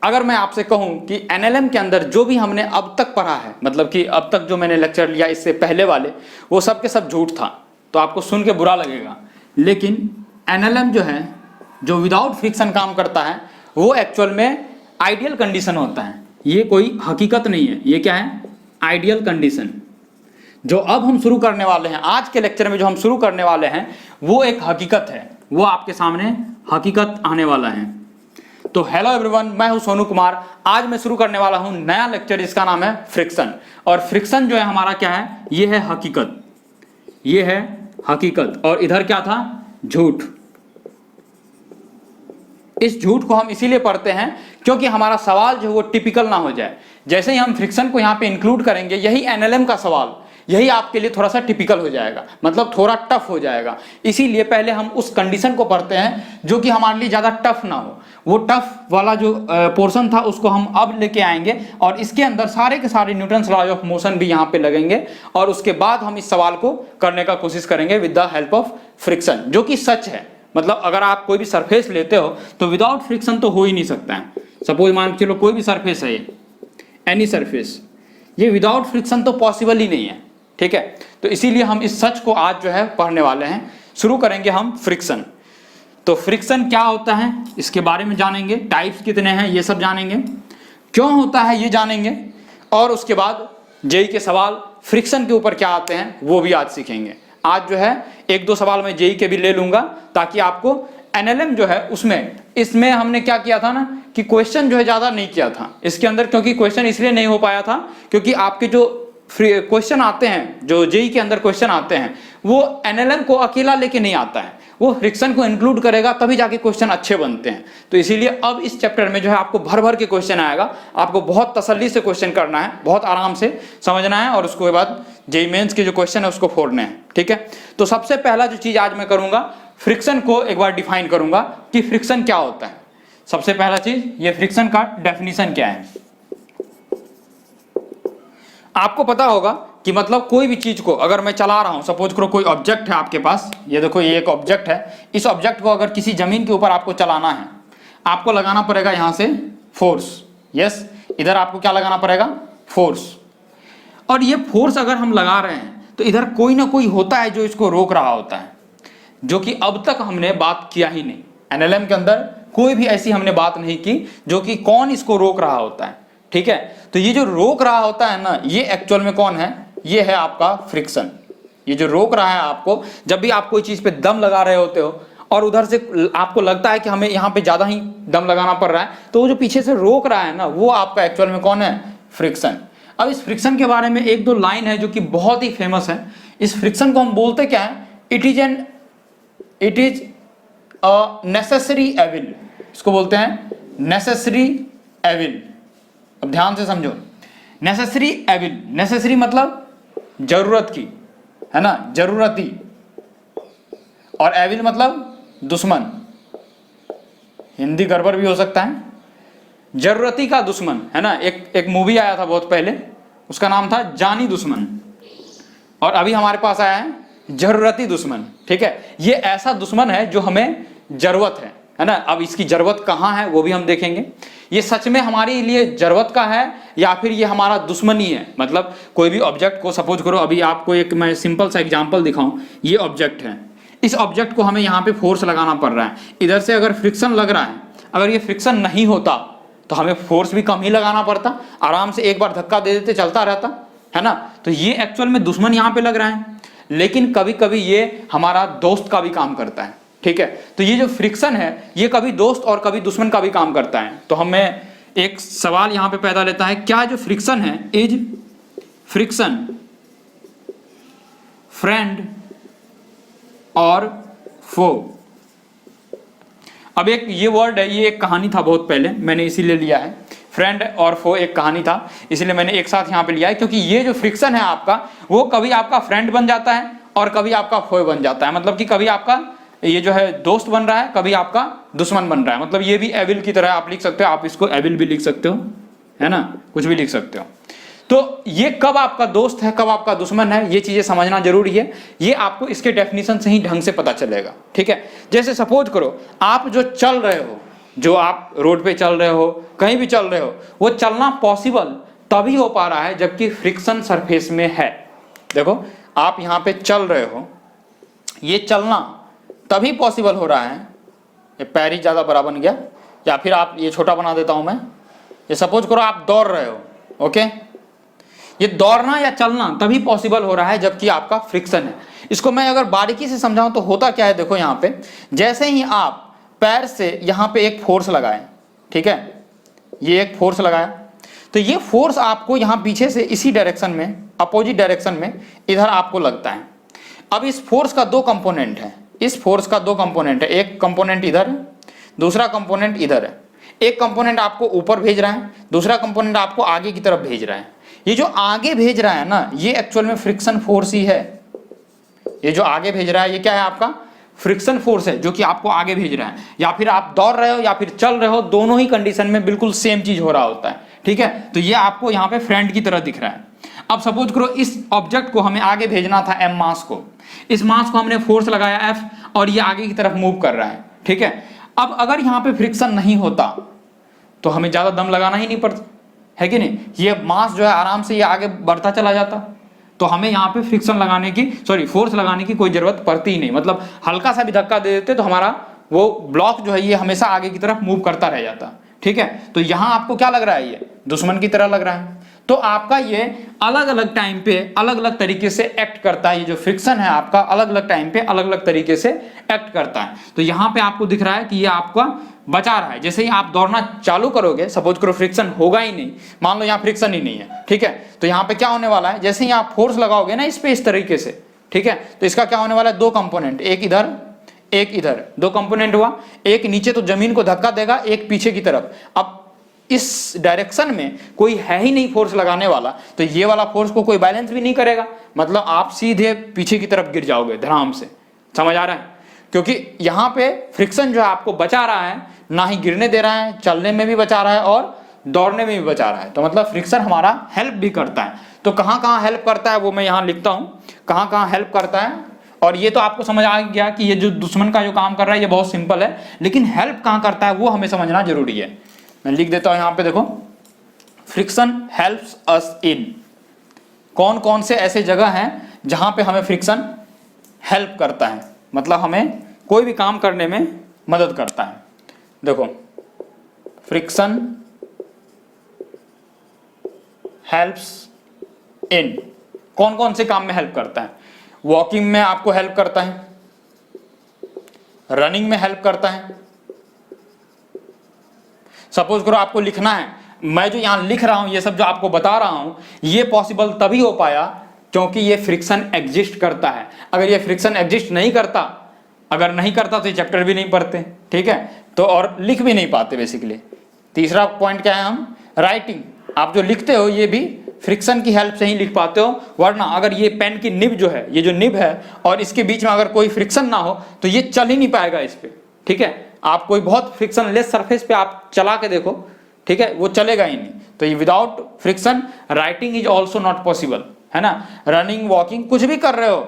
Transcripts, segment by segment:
अगर मैं आपसे कहूं कि एनएलएम के अंदर जो भी हमने अब तक पढ़ा है, मतलब कि अब तक जो मैंने लेक्चर लिया इससे पहले वाले, वो सब के सब झूठ था, तो आपको सुन के बुरा लगेगा। लेकिन एनएलएम जो है, जो विदाउट फ्रिक्शन काम करता है, वो एक्चुअल में आइडियल कंडीशन होता है। ये कोई हकीकत नहीं है, ये क्या है? Ideal condition. जो अब हम शुरू करने वाले हैं, आज के लेक्चर में जो हम शुरू करने वाले हैं, वो एक हकीकत है, वो आपके सामने हकीकत आने वाला है। तो हेलो एवरीवन, मैं हूं सोनू कुमार। आज मैं शुरू करने वाला हूं नया लेक्चर, इसका नाम है फ्रिक्शन। और फ्रिक्शन जो है हमारा क्या है? ये है हकीकत, ये है हकीकत। और इधर क्या था? झूठ। इस झूठ को हम इसीलिए पढ़ते हैं क्योंकि हमारा सवाल जो है वो टिपिकल ना हो जाए। जैसे ही हम फ्रिक्शन को यहाँ पे इंक्लूड करेंगे, यही एनएलएम का सवाल, यही आपके लिए थोड़ा सा टिपिकल हो जाएगा, मतलब थोड़ा टफ हो जाएगा। इसीलिए पहले हम उस कंडीशन को पढ़ते हैं जो कि हमारे लिए ज़्यादा टफ ना हो। वो टफ वाला जो पोर्शन था उसको हम अब लेके आएंगे और इसके अंदर सारे के सारे न्यूटन्स लॉज ऑफ मोशन भी यहाँ पे लगेंगे और उसके बाद हम इस सवाल को करने का कोशिश करेंगे with the help of friction, जो कि सच है। मतलब अगर आप कोई भी सरफेस लेते हो तो विदाउट फ्रिक्शन तो हो ही नहीं सकता है। सपोज मान के चलो कोई भी सरफेस है, ये एनी सरफेस, ये विदाउट फ्रिक्शन तो पॉसिबल ही नहीं है। ठीक है, तो इसीलिए हम इस सच को आज जो है पढ़ने वाले हैं। शुरू करेंगे हम फ्रिक्शन। तो फ्रिक्शन क्या होता है इसके बारे में जानेंगे, टाइप्स कितने हैं ये सब जानेंगे, क्यों होता है ये जानेंगे, और उसके बाद जेई के सवाल फ्रिक्शन के ऊपर क्या आते हैं वो भी आज सीखेंगे। आज जो है एक दो सवाल मैं जेई के भी ले लूंगा ताकि आपको एनएलएम जो है इसमें हमने क्या किया था ना कि क्वेश्चन जो है ज़्यादा नहीं किया था इसके अंदर, क्योंकि क्वेश्चन इसलिए नहीं हो पाया था क्योंकि आपके जो क्वेश्चन आते हैं, जो जेई के अंदर क्वेश्चन आते हैं, वो एनएलएम को अकेला लेके नहीं आता है, वो फ्रिक्शन को इंक्लूड करेगा तभी जाके क्वेश्चन अच्छे बनते हैं। तो इसीलिए अब इस चैप्टर में जो है आपको भर भर के क्वेश्चन आएगा, आपको बहुत तसल्ली से क्वेश्चन करना है, बहुत आराम से समझना है और उसके बाद जेई मेंस के जो क्वेश्चन है उसको फोड़ने हैं। ठीक है, तो सबसे पहला जो चीज आज मैं करूंगा, फ्रिक्शन को एक बार डिफाइन करूंगा कि फ्रिक्शन क्या होता है। सबसे पहला चीज, ये फ्रिक्शन का डेफिनेशन क्या है। आपको पता होगा कि मतलब कोई भी चीज को अगर मैं चला रहा हूं, सपोज करो कोई ऑब्जेक्ट है आपके पास, ये देखो ये एक ऑब्जेक्ट है, इस ऑब्जेक्ट को अगर किसी जमीन के ऊपर आपको चलाना है, आपको लगाना पड़ेगा यहां से फोर्स। यस, इधर आपको क्या लगाना पड़ेगा? फोर्स। और ये फोर्स अगर हम लगा रहे हैं तो इधर कोई ना कोई होता है जो इसको रोक रहा होता है, जो कि अब तक हमने बात किया ही नहीं। एनएलएम के अंदर कोई भी ऐसी हमने बात नहीं की जो कि कौन इसको रोक रहा होता है। ठीक है, तो ये जो रोक रहा होता है ना, ये एक्चुअल में कौन है? ये है आपका फ्रिक्शन। ये जो रोक रहा है आपको, जब भी आप कोई चीज पे दम लगा रहे होते हो और उधर से आपको लगता है कि हमें यहाँ पे ज्यादा ही दम लगाना पड़ रहा है, तो वो जो पीछे से रोक रहा है ना, वो आपका एक्चुअल में कौन है? फ्रिक्शन। अब इस फ्रिक्शन के बारे में एक दो लाइन है जो कि बहुत ही फेमस है। इस फ्रिक्शन को हम बोलते क्या है? It is a necessary evil. इसको बोलते हैं नेसेसरी एविल। अब ध्यान से समझो, नेसेसरी एविल, नेसेसरी मतलब जरूरत की, है ना, जरूरती, और एविल मतलब दुश्मन। हिंदी गड़बड़ भी हो सकता है, जरूरती का दुश्मन, है ना। एक मूवी आया था बहुत पहले, उसका नाम था जानी दुश्मन, और अभी हमारे पास आया है जरूरती दुश्मन। ठीक है, ये ऐसा दुश्मन है जो हमें जरूरत है ना। अब इसकी जरूरत कहाँ है वो भी हम देखेंगे। ये सच में हमारे लिए जरूरत का है या फिर ये हमारा दुश्मन ही है। मतलब कोई भी ऑब्जेक्ट को, सपोज करो अभी आपको एक मैं सिंपल सा एग्जांपल दिखाऊं, ये ऑब्जेक्ट है, इस ऑब्जेक्ट को हमें यहाँ पे फोर्स लगाना पड़ रहा है। इधर से अगर फ्रिक्शन लग रहा है, अगर ये फ्रिक्शन नहीं होता तो हमें फोर्स भी कम ही लगाना पड़ता, आराम से एक बार धक्का दे देते चलता रहता, है ना। तो ये एक्चुअल में दुश्मन यहाँ पे लग रहा है, लेकिन कभी कभी ये हमारा दोस्त का भी काम करता है। ठीक है, तो ये जो फ्रिक्शन है ये कभी दोस्त और कभी दुश्मन का भी काम करता है। तो हमें एक सवाल यहां पे पैदा लेता है, क्या जो फ्रिक्शन है, इज फ्रिक्शन फ्रेंड और फो। अब एक ये वर्ड है, ये एक कहानी था बहुत पहले, मैंने इसीलिए लिया है। फ्रेंड और फो एक कहानी था, इसीलिए मैंने एक साथ यहां पे लिया है, क्योंकि ये जो फ्रिक्शन है आपका, वो कभी आपका फ्रेंड बन जाता है और कभी आपका फो बन जाता है। मतलब कि कभी आपका ये जो है दोस्त बन रहा है, कभी आपका दुश्मन बन रहा है। मतलब ये भी एविल की तरह आप लिख सकते हो, आप इसको एविल भी लिख सकते हो, है ना, कुछ भी लिख सकते हो। तो ये कब आपका दोस्त है, कब आपका दुश्मन है, ये चीजें समझना जरूरी है। ये आपको इसके डेफिनेशन से ही ढंग से पता चलेगा। ठीक है, जैसे सपोज करो आप जो चल रहे हो, जो आप रोड पे चल रहे हो, कहीं भी चल रहे हो, वो चलना पॉसिबल तभी हो पा रहा है जबकि फ्रिक्शन सरफेस में है। देखो आप यहाँ पे चल रहे हो, ये चलना तभी पॉसिबल हो रहा है, ये पैर ही ज़्यादा बड़ा बन गया, या फिर आप ये छोटा बना देता हूँ मैं, ये सपोज करो आप दौड़ रहे हो, ओके, ये दौड़ना या चलना तभी पॉसिबल हो रहा है जबकि आपका फ्रिक्शन है। इसको मैं अगर बारीकी से समझाऊं तो होता क्या है, देखो यहाँ पे जैसे ही आप पैर से यहाँ पे एक फोर्स लगाएं, ठीक है, ये एक फोर्स लगाया, तो ये फोर्स आपको यहाँ पीछे से इसी डायरेक्शन में, अपोजिट डायरेक्शन में इधर आपको लगता है। अब इस फोर्स का दो कंपोनेंट है, इस फोर्स का दो कंपोनेंट है, एक कंपोनेंट इधर है, दूसरा कंपोनेंट इधर है। एक कंपोनेंट आपको ऊपर भेज रहा है, दूसरा कंपोनेंट आपको आगे की तरफ भेज रहा है। ये जो आगे भेज रहा है ना, ये एक्चुअल में फ्रिक्शन फोर्स ही है। ये जो आगे भेज रहा है ये क्या है, आपका फ्रिक्शन फोर्स है, जो कि आपको आगे भेज रहा है। या फिर आप दौड़ रहे हो या फिर चल रहे हो, दोनों ही कंडीशन में बिल्कुल सेम चीज हो रहा होता है, ठीक है। तो ये आपको यहाँ पे फ्रेंड की तरह दिख रहा है। अब सपोज करो इस ऑब्जेक्ट को हमें आगे भेजना था m मास को, इस मास को हमने फोर्स लगाया F और ये आगे की तरफ मूव कर रहा है, ठीक है। अब अगर यहाँ पे फ्रिक्शन नहीं होता तो हमें ज्यादा दम लगाना ही नहीं पड़ता, है कि नहीं, ये मास जो है आराम से ये आगे बढ़ता चला जाता, तो हमें यहाँ पे फ्रिक्शन लगाने की, सॉरी फोर्स लगाने की कोई जरूरत पड़ती ही नहीं। मतलब हल्का सा भी धक्का दे देते तो हमारा वो ब्लॉक जो है ये हमेशा आगे की तरफ मूव करता रह जाता, ठीक है। तो यहाँ आपको क्या लग रहा है, ये दुश्मन की तरह लग रहा है। तो आपका ये अलग अलग टाइम पे अलग अलग तरीके से एक्ट करता है, ये जो फ्रिक्शन है आपका अलग अलग टाइम पे अलग अलग तरीके से एक्ट करता है। तो यहाँ पे आपको दिख रहा है कि ये आपका बचा रहा है। जैसे ही आप दौड़ना चालू करोगे, सपोज करो फ्रिक्शन होगा ही नहीं, मान लो यहाँ फ्रिक्शन ही नहीं है, ठीक है, तो यहाँ पे क्या होने वाला है, जैसे ही आप फोर्स लगाओगे ना इस पे इस तरीके से, ठीक है, तो इसका क्या होने वाला है, दो कंपोनेंट, एक इधर एक इधर, दो कंपोनेंट हुआ, एक नीचे तो जमीन को धक्का देगा, एक पीछे की तरफ। अब इस डायरेक्शन में कोई है ही नहीं फोर्स लगाने वाला, तो ये वाला फोर्स को कोई बैलेंस भी नहीं करेगा, मतलब आप सीधे पीछे की तरफ गिर जाओगे धड़ाम से। समझ आ रहा है, क्योंकि यहाँ पे फ्रिक्शन जो है आपको बचा रहा है, ना ही गिरने दे रहा है, चलने में भी बचा रहा है और दौड़ने में भी बचा रहा है। तो मतलब फ्रिक्शन हमारा हेल्प भी करता है। तो कहाँ कहाँ हेल्प करता है वो मैं यहाँ लिखता हूँ, कहाँ कहाँ हेल्प करता है। और ये तो आपको समझ आ गया कि ये जो दुश्मन का जो काम कर रहा है ये बहुत सिंपल है, लेकिन हेल्प कहाँ करता है वो हमें समझना जरूरी है। मैं लिख देता हूँ यहाँ पे, देखो फ्रिक्शन हेल्प्स अस इन, कौन कौन से ऐसे जगह हैं जहाँ पे हमें फ्रिक्शन हेल्प करता है, मतलब हमें कोई भी काम करने में मदद करता है। देखो फ्रिक्शन हेल्प्स इन, कौन कौन से काम में हेल्प करता है, वॉकिंग में आपको हेल्प करता है, रनिंग में हेल्प करता है। सपोज करो आपको लिखना है, मैं जो यहां लिख रहा हूं ये सब जो आपको बता रहा हूं ये पॉसिबल तभी हो पाया क्योंकि ये फ्रिक्शन एग्जिस्ट करता है। अगर ये फ्रिक्शन एग्जिस्ट नहीं करता, अगर नहीं करता तो ये चैप्टर भी नहीं पढ़ते, ठीक है, तो और लिख भी नहीं पाते बेसिकली। तीसरा पॉइंट क्या है, हम राइटिंग, आप जो लिखते हो ये भी फ्रिक्शन की हेल्प से ही लिख पाते हो, वरना अगर ये पेन की निब जो है, ये जो निब है और इसके बीच में अगर कोई फ्रिक्शन ना हो तो ये चल ही नहीं पाएगा इस पे, ठीक है। आप कोई बहुत फ्रिक्शन लेस सरफेस पे आप चला के देखो, ठीक है, वो चलेगा ही नहीं। तो ये without friction writing is also not possible, है ना। रनिंग वॉकिंग कुछ भी कर रहे हो,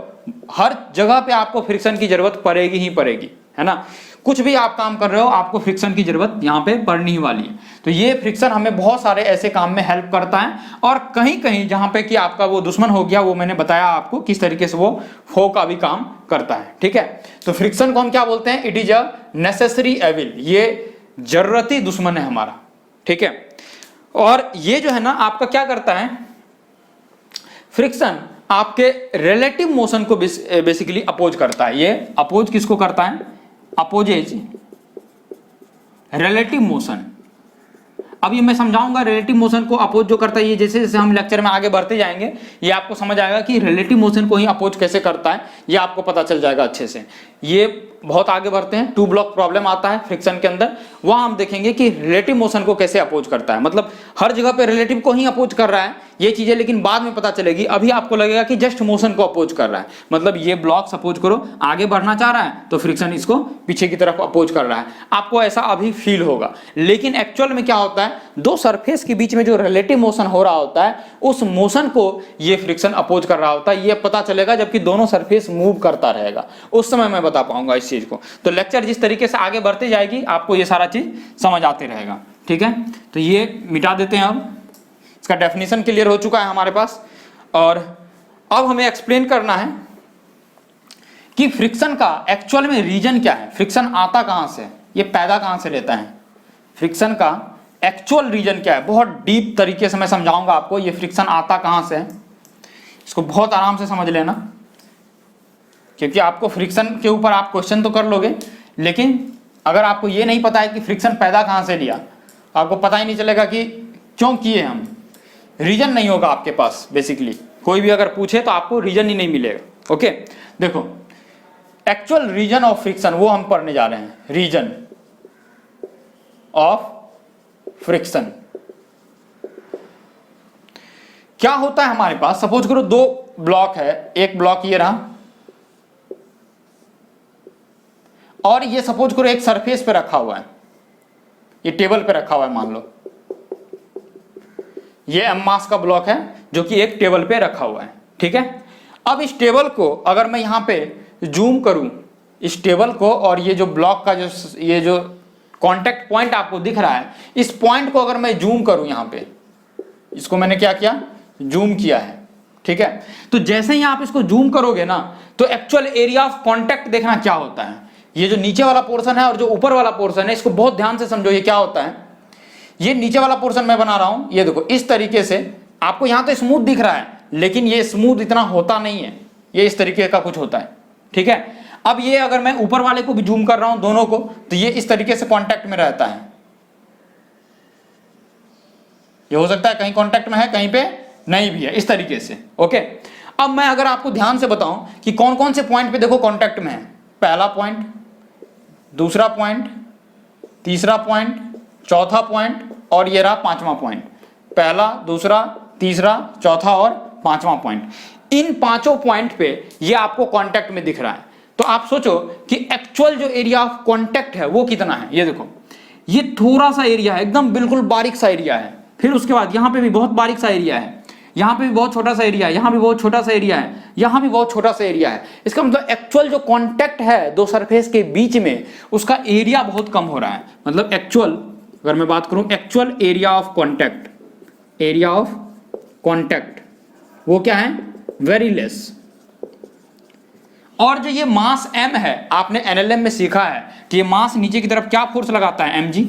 हर जगह पे आपको फ्रिक्शन की जरूरत पड़ेगी ही पड़ेगी, है ना। कुछ भी आप काम कर रहे हो आपको फ्रिक्शन की जरूरत यहाँ पे पड़नी ही वाली है। तो ये फ्रिक्शन हमें बहुत सारे ऐसे काम में हेल्प करता है, और कहीं कहीं जहाँ पे कि आपका वो दुश्मन हो गया, वो मैंने बताया आपको किस तरीके से वो फो का भी काम करता है, ठीक है। तो फ्रिक्शन को हम क्या बोलते हैं, it is a necessary evil, ये जरूरती दुश्मन है हमारा, ठीक है। और ये जो है ना आपका क्या करता है, फ्रिक्शन आपके रिलेटिव मोशन को बेसिकली अपोज करता है। ये अपोज किसको करता है, अपोजेज रिलेटिव मोशन। अब ये मैं समझाऊंगा रिलेटिव मोशन को अपोज जो करता है, ये जैसे जैसे हम लेक्चर में आगे बढ़ते जाएंगे ये आपको समझ आएगा कि रिलेटिव मोशन को ही अपोज कैसे करता है, ये आपको पता चल जाएगा अच्छे से। ये बहुत आगे बढ़ते हैं, 2 ब्लॉक प्रॉब्लम आता है फ्रिक्शन के अंदर, वहां हम देखेंगे कि रिलेटिव मोशन को कैसे अपोज करता है। मतलब हर जगह पे रिलेटिव को ही अपोज कर रहा है ये चीजें, लेकिन बाद में पता चलेगी। अभी आपको लगेगा कि जस्ट मोशन को अपोज कर रहा है, मतलब ये ब्लॉक सपोज करो आगे बढ़ना चाह रहा है तो फ्रिक्शन इसको पीछे की तरफ अपोज कर रहा है, आपको ऐसा अभी फील होगा। लेकिन एक्चुअल में क्या होता है, दो सरफेस के बीच में जो रिलेटिव मोशन हो रहा होता है उस मोशन को ये फ्रिक्शन अपोज कर रहा होता है, ये पता चलेगा जबकि दोनों सरफेस मूव करता रहेगा, उस समय मैं बता पाऊंगा इस चीज को। तो लेक्चर जिस तरीके से आगे बढ़ती जाएगी आपको ये सारा चीज समझ आते रहेगा, ठीक है। तो ये मिटा देते हैं, अब इसका डेफिनेशन क्लियर हो चुका है हमारे पास। और अब हमें एक्सप्लेन करना है कि फ्रिक्शन का एक्चुअल में रीजन क्या है, फ्रिक्शन आता कहां से, ये पैदा कहां से लेता है, फ्रिक्शन का एक्चुअल रीजन क्या है। बहुत डीप तरीके से मैं समझाऊंगा आपको ये फ्रिक्शन आता कहां से है, इसको बहुत आराम से समझ लेना, क्योंकि आपको फ्रिक्शन के ऊपर आप क्वेश्चन तो कर लोगे, लेकिन अगर आपको ये नहीं पता है कि फ्रिक्शन पैदा कहां से लिया, आपको पता ही नहीं चलेगा कि क्यों किए हम, रीजन नहीं होगा आपके पास। बेसिकली कोई भी अगर पूछे तो आपको रीजन ही नहीं मिलेगा। ओके, देखो एक्चुअल रीजन ऑफ फ्रिक्शन वो हम पढ़ने जा रहे हैं, रीजन ऑफ फ्रिक्शन क्या होता है हमारे पास। सपोज करो दो ब्लॉक है, एक ब्लॉक ये रहा और ये सपोज करो एक सरफेस पे रखा हुआ है, ये टेबल पे रखा हुआ है, मान लो ये एम मास का ब्लॉक है जो कि एक टेबल पे रखा हुआ है, ठीक है। अब इस टेबल को अगर मैं यहां पे जूम करूं, इस टेबल को, और ये जो ब्लॉक का जो ये जो कांटेक्ट पॉइंट आपको दिख रहा है, इस पॉइंट को अगर मैं जूम करूं यहां पे, इसको मैंने क्या किया, जूम किया है, ठीक है। तो जैसे ही आप इसको जूम करोगे ना तो एक्चुअल एरिया ऑफ कांटेक्ट देखना क्या होता है। ये जो नीचे वाला पोर्शन है और जो ऊपर वाला पोर्शन है, इसको बहुत ध्यान से समझो, ये क्या होता है। ये नीचे वाला पोर्शन मैं बना रहा हूं, ये देखो इस तरीके से, आपको यहां तो स्मूथ दिख रहा है लेकिन ये स्मूथ इतना होता नहीं है, ये इस तरीके का कुछ होता है, ठीक है। अब ये अगर मैं ऊपर वाले को भी जूम कर रहा हूं दोनों को, तो ये इस तरीके से कांटेक्ट में रहता है, ये हो सकता है कहीं कांटेक्ट में है कहीं पे नहीं भी है, इस तरीके से। ओके, अब मैं अगर आपको ध्यान से बताऊं कि कौन कौन से पॉइंट पे देखो कांटेक्ट में है, पहला पॉइंट, दूसरा पॉइंट, तीसरा पॉइंट, चौथा पॉइंट और ये रहा पांचवा पॉइंट। पहला, दूसरा, तीसरा, चौथा और पांचवा पॉइंट, इन पांचों पॉइंट पे ये आपको कांटेक्ट में दिख रहा है। तो आप सोचो कि एक्चुअल जो एरिया ऑफ कांटेक्ट है वो कितना है। ये देखो ये थोड़ा सा एरिया है, एकदम बिल्कुल बारीक सा एरिया है, फिर उसके बाद यहाँ पे भी बहुत बारीक सा एरिया है, यहाँ पे भी बहुत छोटा सा एरिया है, यहाँ भी बहुत छोटा सा एरिया है, यहाँ भी बहुत छोटा सा एरिया है। इसका मतलब एक्चुअल जो कांटेक्ट है दो सरफेस के बीच में, उसका एरिया बहुत कम हो रहा है। मतलब एक्चुअल, अगर मैं बात करूं actual area of contact, area of contact वो क्या है, वेरी लेस। और जो ये मास m है, आपने एनएलएम में सीखा है कि ये मास नीचे की तरफ क्या फोर्स लगाता है, mg,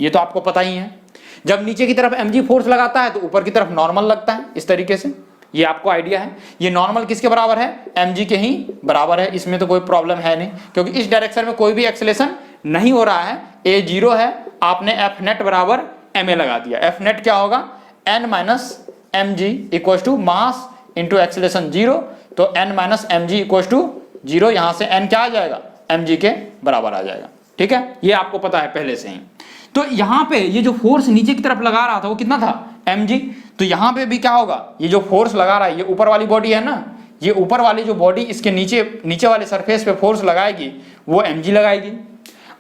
ये तो आपको पता ही है। जब नीचे की तरफ mg फोर्स लगाता है तो ऊपर की तरफ नॉर्मल लगता है, इस तरीके से, ये आपको आइडिया है। ये नॉर्मल किसके बराबर है, mg के ही बराबर है, इसमें तो कोई प्रॉब्लम है नहीं, क्योंकि इस डायरेक्शन में कोई भी एक्सेलेरेशन नहीं हो रहा है, a 0 है, आपने F नेट बराबर ma लगा दिया। F नेट क्या होगा, n minus mg equal to mass into acceleration 0, तो n minus mg equal to 0, यहां से n क्या आ जाएगा, mg के बराबर आ जाएगा, ठीक है। ये आपको पता है पहले से ही। तो यहां पे ये जो फोर्स नीचे की तरफ लगा रहा था वो कितना था, mg, तो यहां पे भी क्या होगा, ये जो फोर्स लगा रहा है, ये ऊपर वाली बॉडी है ना, ये ऊपर वाली जो बॉडी इसके नीचे वाले सरफेस पे फोर्स लगाएगी वो mg लगाएगी।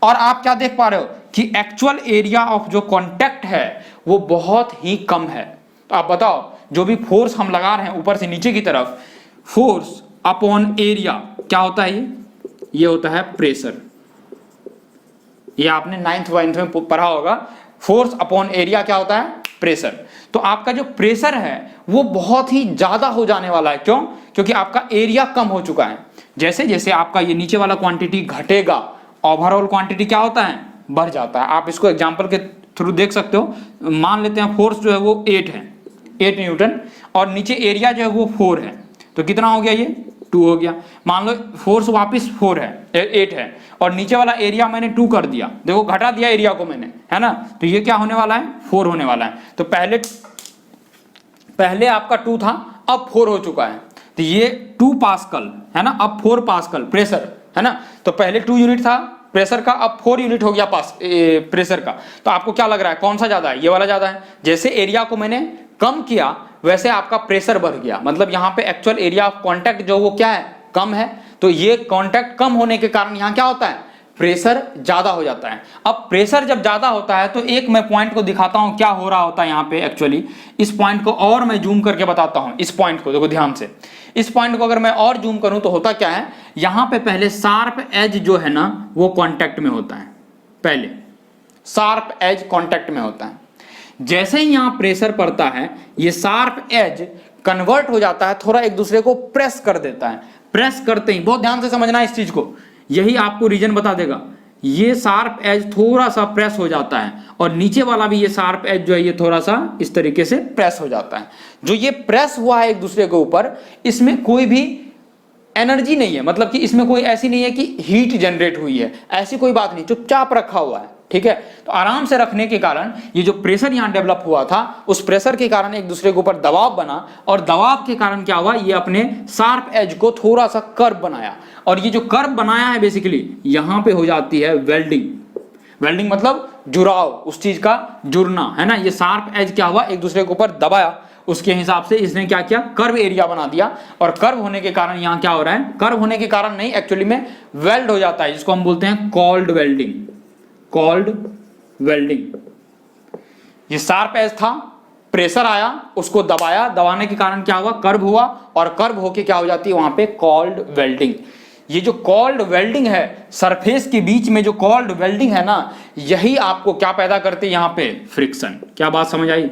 और आप क्या देख पा रहे हो कि एक्चुअल एरिया ऑफ जो कांटेक्ट है वो बहुत ही कम है। तो आप बताओ, जो भी फोर्स हम लगा रहे हैं ऊपर से नीचे की तरफ, फोर्स अपॉन एरिया क्या होता है, ये होता है प्रेशर। ये आपने 9th 9th में पढ़ा होगा, फोर्स अपॉन एरिया क्या होता है, प्रेशर। तो आपका जो प्रेशर है वो बहुत ही ज्यादा हो जाने वाला है, क्यों, क्योंकि आपका एरिया कम हो चुका है। जैसे जैसे आपका ये नीचे वाला क्वांटिटी घटेगा, ओवरऑल क्वांटिटी क्या होता है, बढ़ जाता है। आप इसको एग्जांपल के थ्रू देख सकते हो। मान लेते हैं फोर्स जो है वो 8 है, 8 न्यूटन, और नीचे एरिया जो है वो 4 है, तो कितना हो गया, ये 2 हो गया। मान लो फोर्स वापस 4 है, 8 है, और नीचे वाला एरिया मैंने 2 कर दिया, देखो घटा दिया एरिया को मैंने, है ना, तो ये क्या होने वाला है, 4 होने वाला है। तो पहले आपका 2 था, अब 4 हो चुका है, तो ये 2 पास्कल है ना, अब 4 पास्कल प्रेशर है ना। तो पहले 2 यूनिट था प्रेशर का, अब 4 यूनिट हो गया प्रेशर का। तो आपको क्या लग रहा है, कौन सा ज्यादा है, ये वाला ज्यादा है। जैसे एरिया को मैंने कम किया वैसे आपका प्रेशर बढ़ गया, मतलब यहाँ पे एक्चुअल एरिया ऑफ कांटेक्ट जो वो क्या है, कम है। तो ये कांटेक्ट कम होने के कारण यहाँ क्या होता है, प्रेशर ज्यादा हो जाता है। अब प्रेशर जब ज्यादा होता है तो एक मैं पॉइंट को दिखाता हूं क्या हो रहा होता है यहाँ पे एक्चुअली। इस पॉइंट को और मैं जूम करके बताता हूं। इस पॉइंट को देखो ध्यान से, इस पॉइंट को अगर मैं और जूम करूं तो होता क्या है, यहां पे पहले शार्प एज जो है ना वो कांटेक्ट में होता है, पहले शार्प एज कांटेक्ट में होता है। जैसे ही यहां प्रेशर पड़ता है ये शार्प एज कन्वर्ट हो जाता है, थोड़ा एक दूसरे को प्रेस कर देता है। प्रेस करते ही, बहुत ध्यान से समझना है इस चीज को, यही आपको रीजन बता देगा। ये शार्प एज थोड़ा सा प्रेस हो जाता है और नीचे वाला भी ये शार्प एज जो है ये थोड़ा सा इस तरीके से प्रेस हो जाता है। जो ये प्रेस हुआ है एक दूसरे के ऊपर, इसमें कोई भी एनर्जी नहीं है, मतलब कि इसमें कोई ऐसी नहीं है कि हीट जनरेट हुई है, ऐसी कोई बात नहीं, चुपचाप रखा हुआ है। ठीक है, तो आराम से रखने के कारण ये जो प्रेशर यहां डेवलप हुआ था, उस प्रेशर के कारण एक दूसरे के ऊपर दबाव बना और दबाव के कारण क्या हुआ, ये अपने शार्प एज को थोड़ा सा कर्व बनाया और ये जो कर्व बनाया है बेसिकली यहां पे हो जाती है वेल्डिंग। वेल्डिंग मतलब जुड़ाव, उस चीज का जुड़ना है ना। ये शार्प एज क्या हुआ, एक दूसरे के ऊपर दबाया, उसके हिसाब से इसने क्या किया, कर्व एरिया बना दिया। और कर्व होने के कारण यहां क्या हो रहा है, कर्व होने के कारण नहीं, एक्चुअली में वेल्ड हो जाता है, जिसको हम बोलते हैं कॉल्ड वेल्डिंग। Called welding. ये शार्प एज था, प्रेशर आया, उसको दबाया, दबाने के कारण क्या हुआ, कर्व हुआ और कर्व होके क्या हो जाती है वहां पे कॉल्ड वेल्डिंग। ये जो कॉल्ड वेल्डिंग है, सरफेस के बीच में जो कॉल्ड वेल्डिंग है ना, यही आपको क्या पैदा करती है यहाँ पे, फ्रिक्शन। क्या बात समझ आई,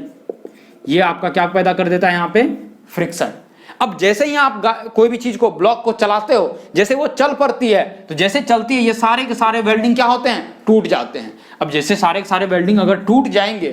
ये आपका क्या पैदा कर देता है यहाँ पे, फ्रिक्शन। अब जैसे ही आप कोई भी चीज को, ब्लॉक को चलाते हो, जैसे वो चल पड़ती है, तो जैसे चलती है ये सारे के सारे वेल्डिंग क्या होते हैं, टूट जाते हैं। अब जैसे सारे के सारे वेल्डिंग अगर टूट जाएंगे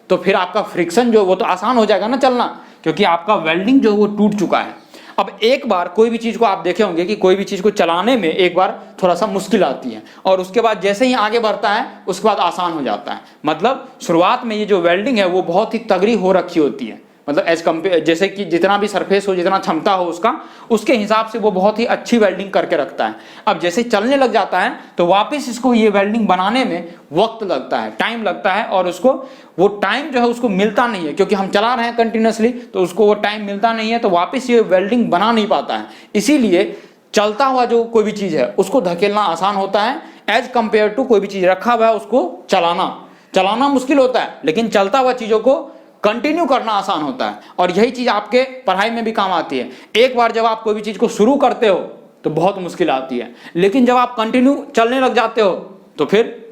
तो फिर आपका फ्रिक्शन जो वो तो आसान हो जाएगा ना चलना, क्योंकि आपका वेल्डिंग जो वो टूट चुका है। अब एक बार कोई भी चीज को आप देखे होंगे कि कोई भी चीज को चलाने में एक बार थोड़ा सा मुश्किल आती है और उसके बाद जैसे ही आगे बढ़ता है उसके बाद आसान हो जाता है। मतलब शुरुआत में ये जो वेल्डिंग है वो बहुत ही तगड़ी हो रखी होती है, मतलब एज कम्पेयर, जैसे कि जितना भी सरफेस हो, जितना क्षमता हो उसका, उसके हिसाब से वो बहुत ही अच्छी वेल्डिंग करके रखता है। अब जैसे चलने लग जाता है तो वापस इसको ये वेल्डिंग बनाने में वक्त लगता है, टाइम लगता है और उसको वो टाइम जो है उसको मिलता नहीं है, क्योंकि हम चला रहे हैं कंटिन्यूसली, तो उसको वो टाइम मिलता नहीं है, तो वापस ये वेल्डिंग बना नहीं पाता है। इसीलिए चलता हुआ जो कोई भी चीज है उसको धकेलना आसान होता है एज कंपेयर टू कोई भी चीज रखा हुआ है उसको चलाना मुश्किल होता है, लेकिन चलता हुआ चीजों को कंटिन्यू करना आसान होता है। और यही चीज आपके पढ़ाई में भी काम आती है। एक बार जब आप कोई भी चीज को शुरू करते हो तो बहुत मुश्किल आती है, लेकिन जब आप कंटिन्यू चलने लग जाते हो तो फिर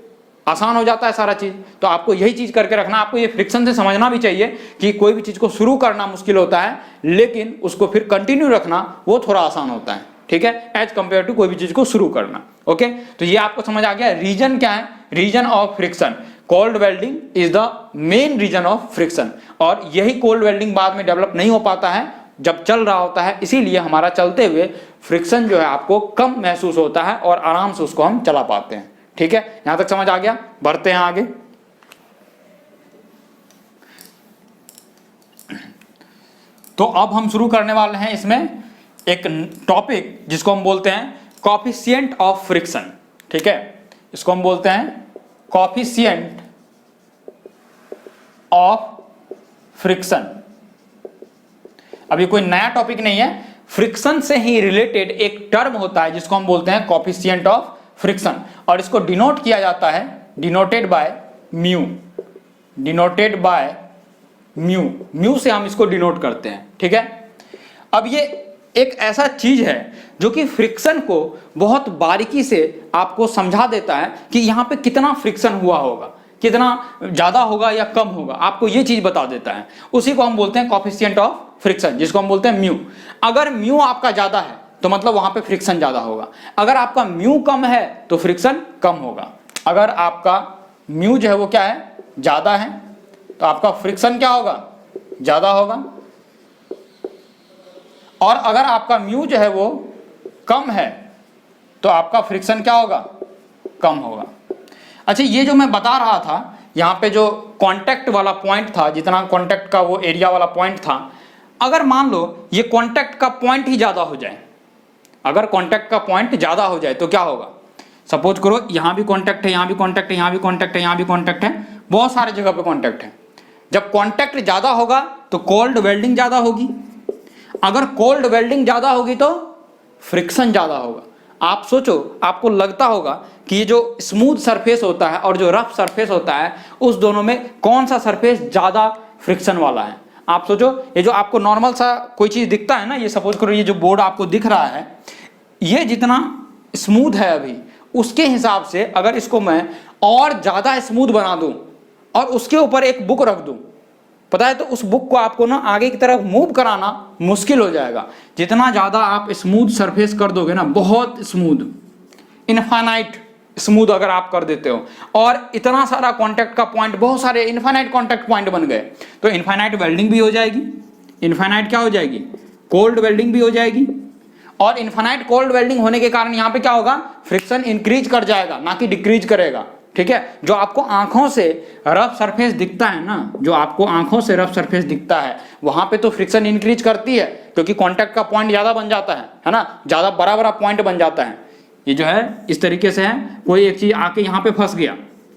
आसान हो जाता है सारा चीज। तो आपको यही चीज करके रखना, आपको ये फ्रिक्शन से समझना भी चाहिए कि कोई भी चीज को शुरू करना मुश्किल होता है, लेकिन उसको फिर कंटिन्यू रखना वो थोड़ा आसान होता है। ठीक है, एज कंपेयर टू कोई भी चीज को शुरू करना। ओके, तो ये आपको समझ आ गया। रीजन क्या है, reason of friction. Cold welding is the main reason of friction, और यही कोल्ड वेल्डिंग बाद में डेवलप नहीं हो पाता है जब चल रहा होता है, इसीलिए हमारा चलते हुए फ्रिक्शन जो है आपको कम महसूस होता है और आराम से उसको हम चला पाते हैं। ठीक है, यहां तक समझ आ गया, बढ़ते हैं आगे। तो अब हम शुरू करने वाले हैं इसमें एक टॉपिक जिसको हम बोलते हैं कोएफिशिएंट ऑफ फ्रिक्शन। ठीक है, इसको हम बोलते हैं कोएफिशिएंट ऑफ फ्रिक्शन। अभी कोई नया टॉपिक नहीं है, फ्रिक्शन से ही रिलेटेड एक टर्म होता है जिसको हम बोलते हैं कोएफिशिएंट ऑफ फ्रिक्शन, और इसको डिनोट किया जाता है, denoted by mu. Denoted by mu, mu से हम इसको डिनोट करते हैं। ठीक है, अब ये एक ऐसा चीज है जो कि फ्रिक्शन को बहुत बारीकी से आपको समझा देता है कि यहाँ पे कितना फ्रिक्शन हुआ होगा, कितना ज्यादा होगा या कम होगा, आपको ये चीज बता देता है। उसी को हम बोलते हैं कोएफिशिएंट ऑफ फ्रिक्शन, जिसको हम बोलते हैं म्यू। अगर म्यू आपका ज्यादा है तो मतलब वहां पे फ्रिक्शन ज्यादा होगा, अगर आपका म्यू कम है तो फ्रिक्शन कम होगा। अगर आपका म्यू जो है वो क्या है, ज्यादा है, तो आपका फ्रिक्शन क्या होगा, ज्यादा होगा। और अगर आपका म्यू जो है वो कम है तो आपका फ्रिक्शन क्या होगा, कम होगा। अच्छा, ये जो मैं बता रहा था यहाँ पे जो कांटेक्ट वाला पॉइंट था, जितना कांटेक्ट का वो एरिया वाला पॉइंट था, अगर मान लो ये कांटेक्ट का पॉइंट ही ज्यादा हो जाए, अगर कांटेक्ट का पॉइंट ज्यादा हो जाए तो क्या होगा। सपोज करो यहाँ भी कांटेक्ट है, यहाँ भी कांटेक्ट है, यहाँ भी कांटेक्ट है, यहाँ भी कांटेक्ट है, बहुत सारे जगह पे कांटेक्ट है। जब कांटेक्ट ज्यादा होगा तो कोल्ड वेल्डिंग ज्यादा होगी, अगर कोल्ड वेल्डिंग ज्यादा होगी तो फ्रिक्शन ज्यादा होगा, आप सोचो, आपको लगता होगा कि ये जो स्मूथ सरफेस होता है और जो रफ सरफेस होता है, उस दोनों में कौन सा सरफेस ज्यादा फ्रिक्शन वाला है? आप सोचो, ये जो आपको नॉर्मल सा कोई चीज दिखता है ना, ये सपोज करो ये जो बोर्ड आपको दिख रहा है, ये जितना स्मूथ है अभी, उसके हिसाब से अगर इसको मैं और ज्यादा स्मूथ बना दूं और उसके ऊपर एक बुक रख दूं, पता है, तो उस बुक को आपको ना आगे की तरफ मूव कराना मुश्किल हो जाएगा। जितना ज्यादा आप स्मूथ सरफेस कर दोगे ना, बहुत स्मूथ, इनफाइनाइट स्मूथ अगर आप कर देते हो, और इतना सारा कांटेक्ट का पॉइंट, बहुत सारे इनफाइनाइट कांटेक्ट पॉइंट बन गए, तो इनफाइनाइट वेल्डिंग भी हो जाएगी। इनफाइनाइट क्या हो जाएगी? कोल्ड वेल्डिंग भी हो जाएगी। और इनफाइनाइट कोल्ड वेल्डिंग होने के कारण यहां पे क्या होगा? फ्रिक्शन इंक्रीज कर जाएगा, ना कि डिक्रीज करेगा। ठीक है, जो आपको आंखों से रफ सरफेस दिखता है ना, जो आपको आंखों से रफ सरफेस दिखता है, वहां पे तो फ्रिक्शन इंक्रीज करती है, क्योंकि कांटेक्ट का पॉइंट ज्यादा बन जाता है ना, ज्यादा बड़ा बड़ा पॉइंट बन जाता है। ये जो है इस तरीके से है, कोई एक चीज आके यहाँ पे फंस गया,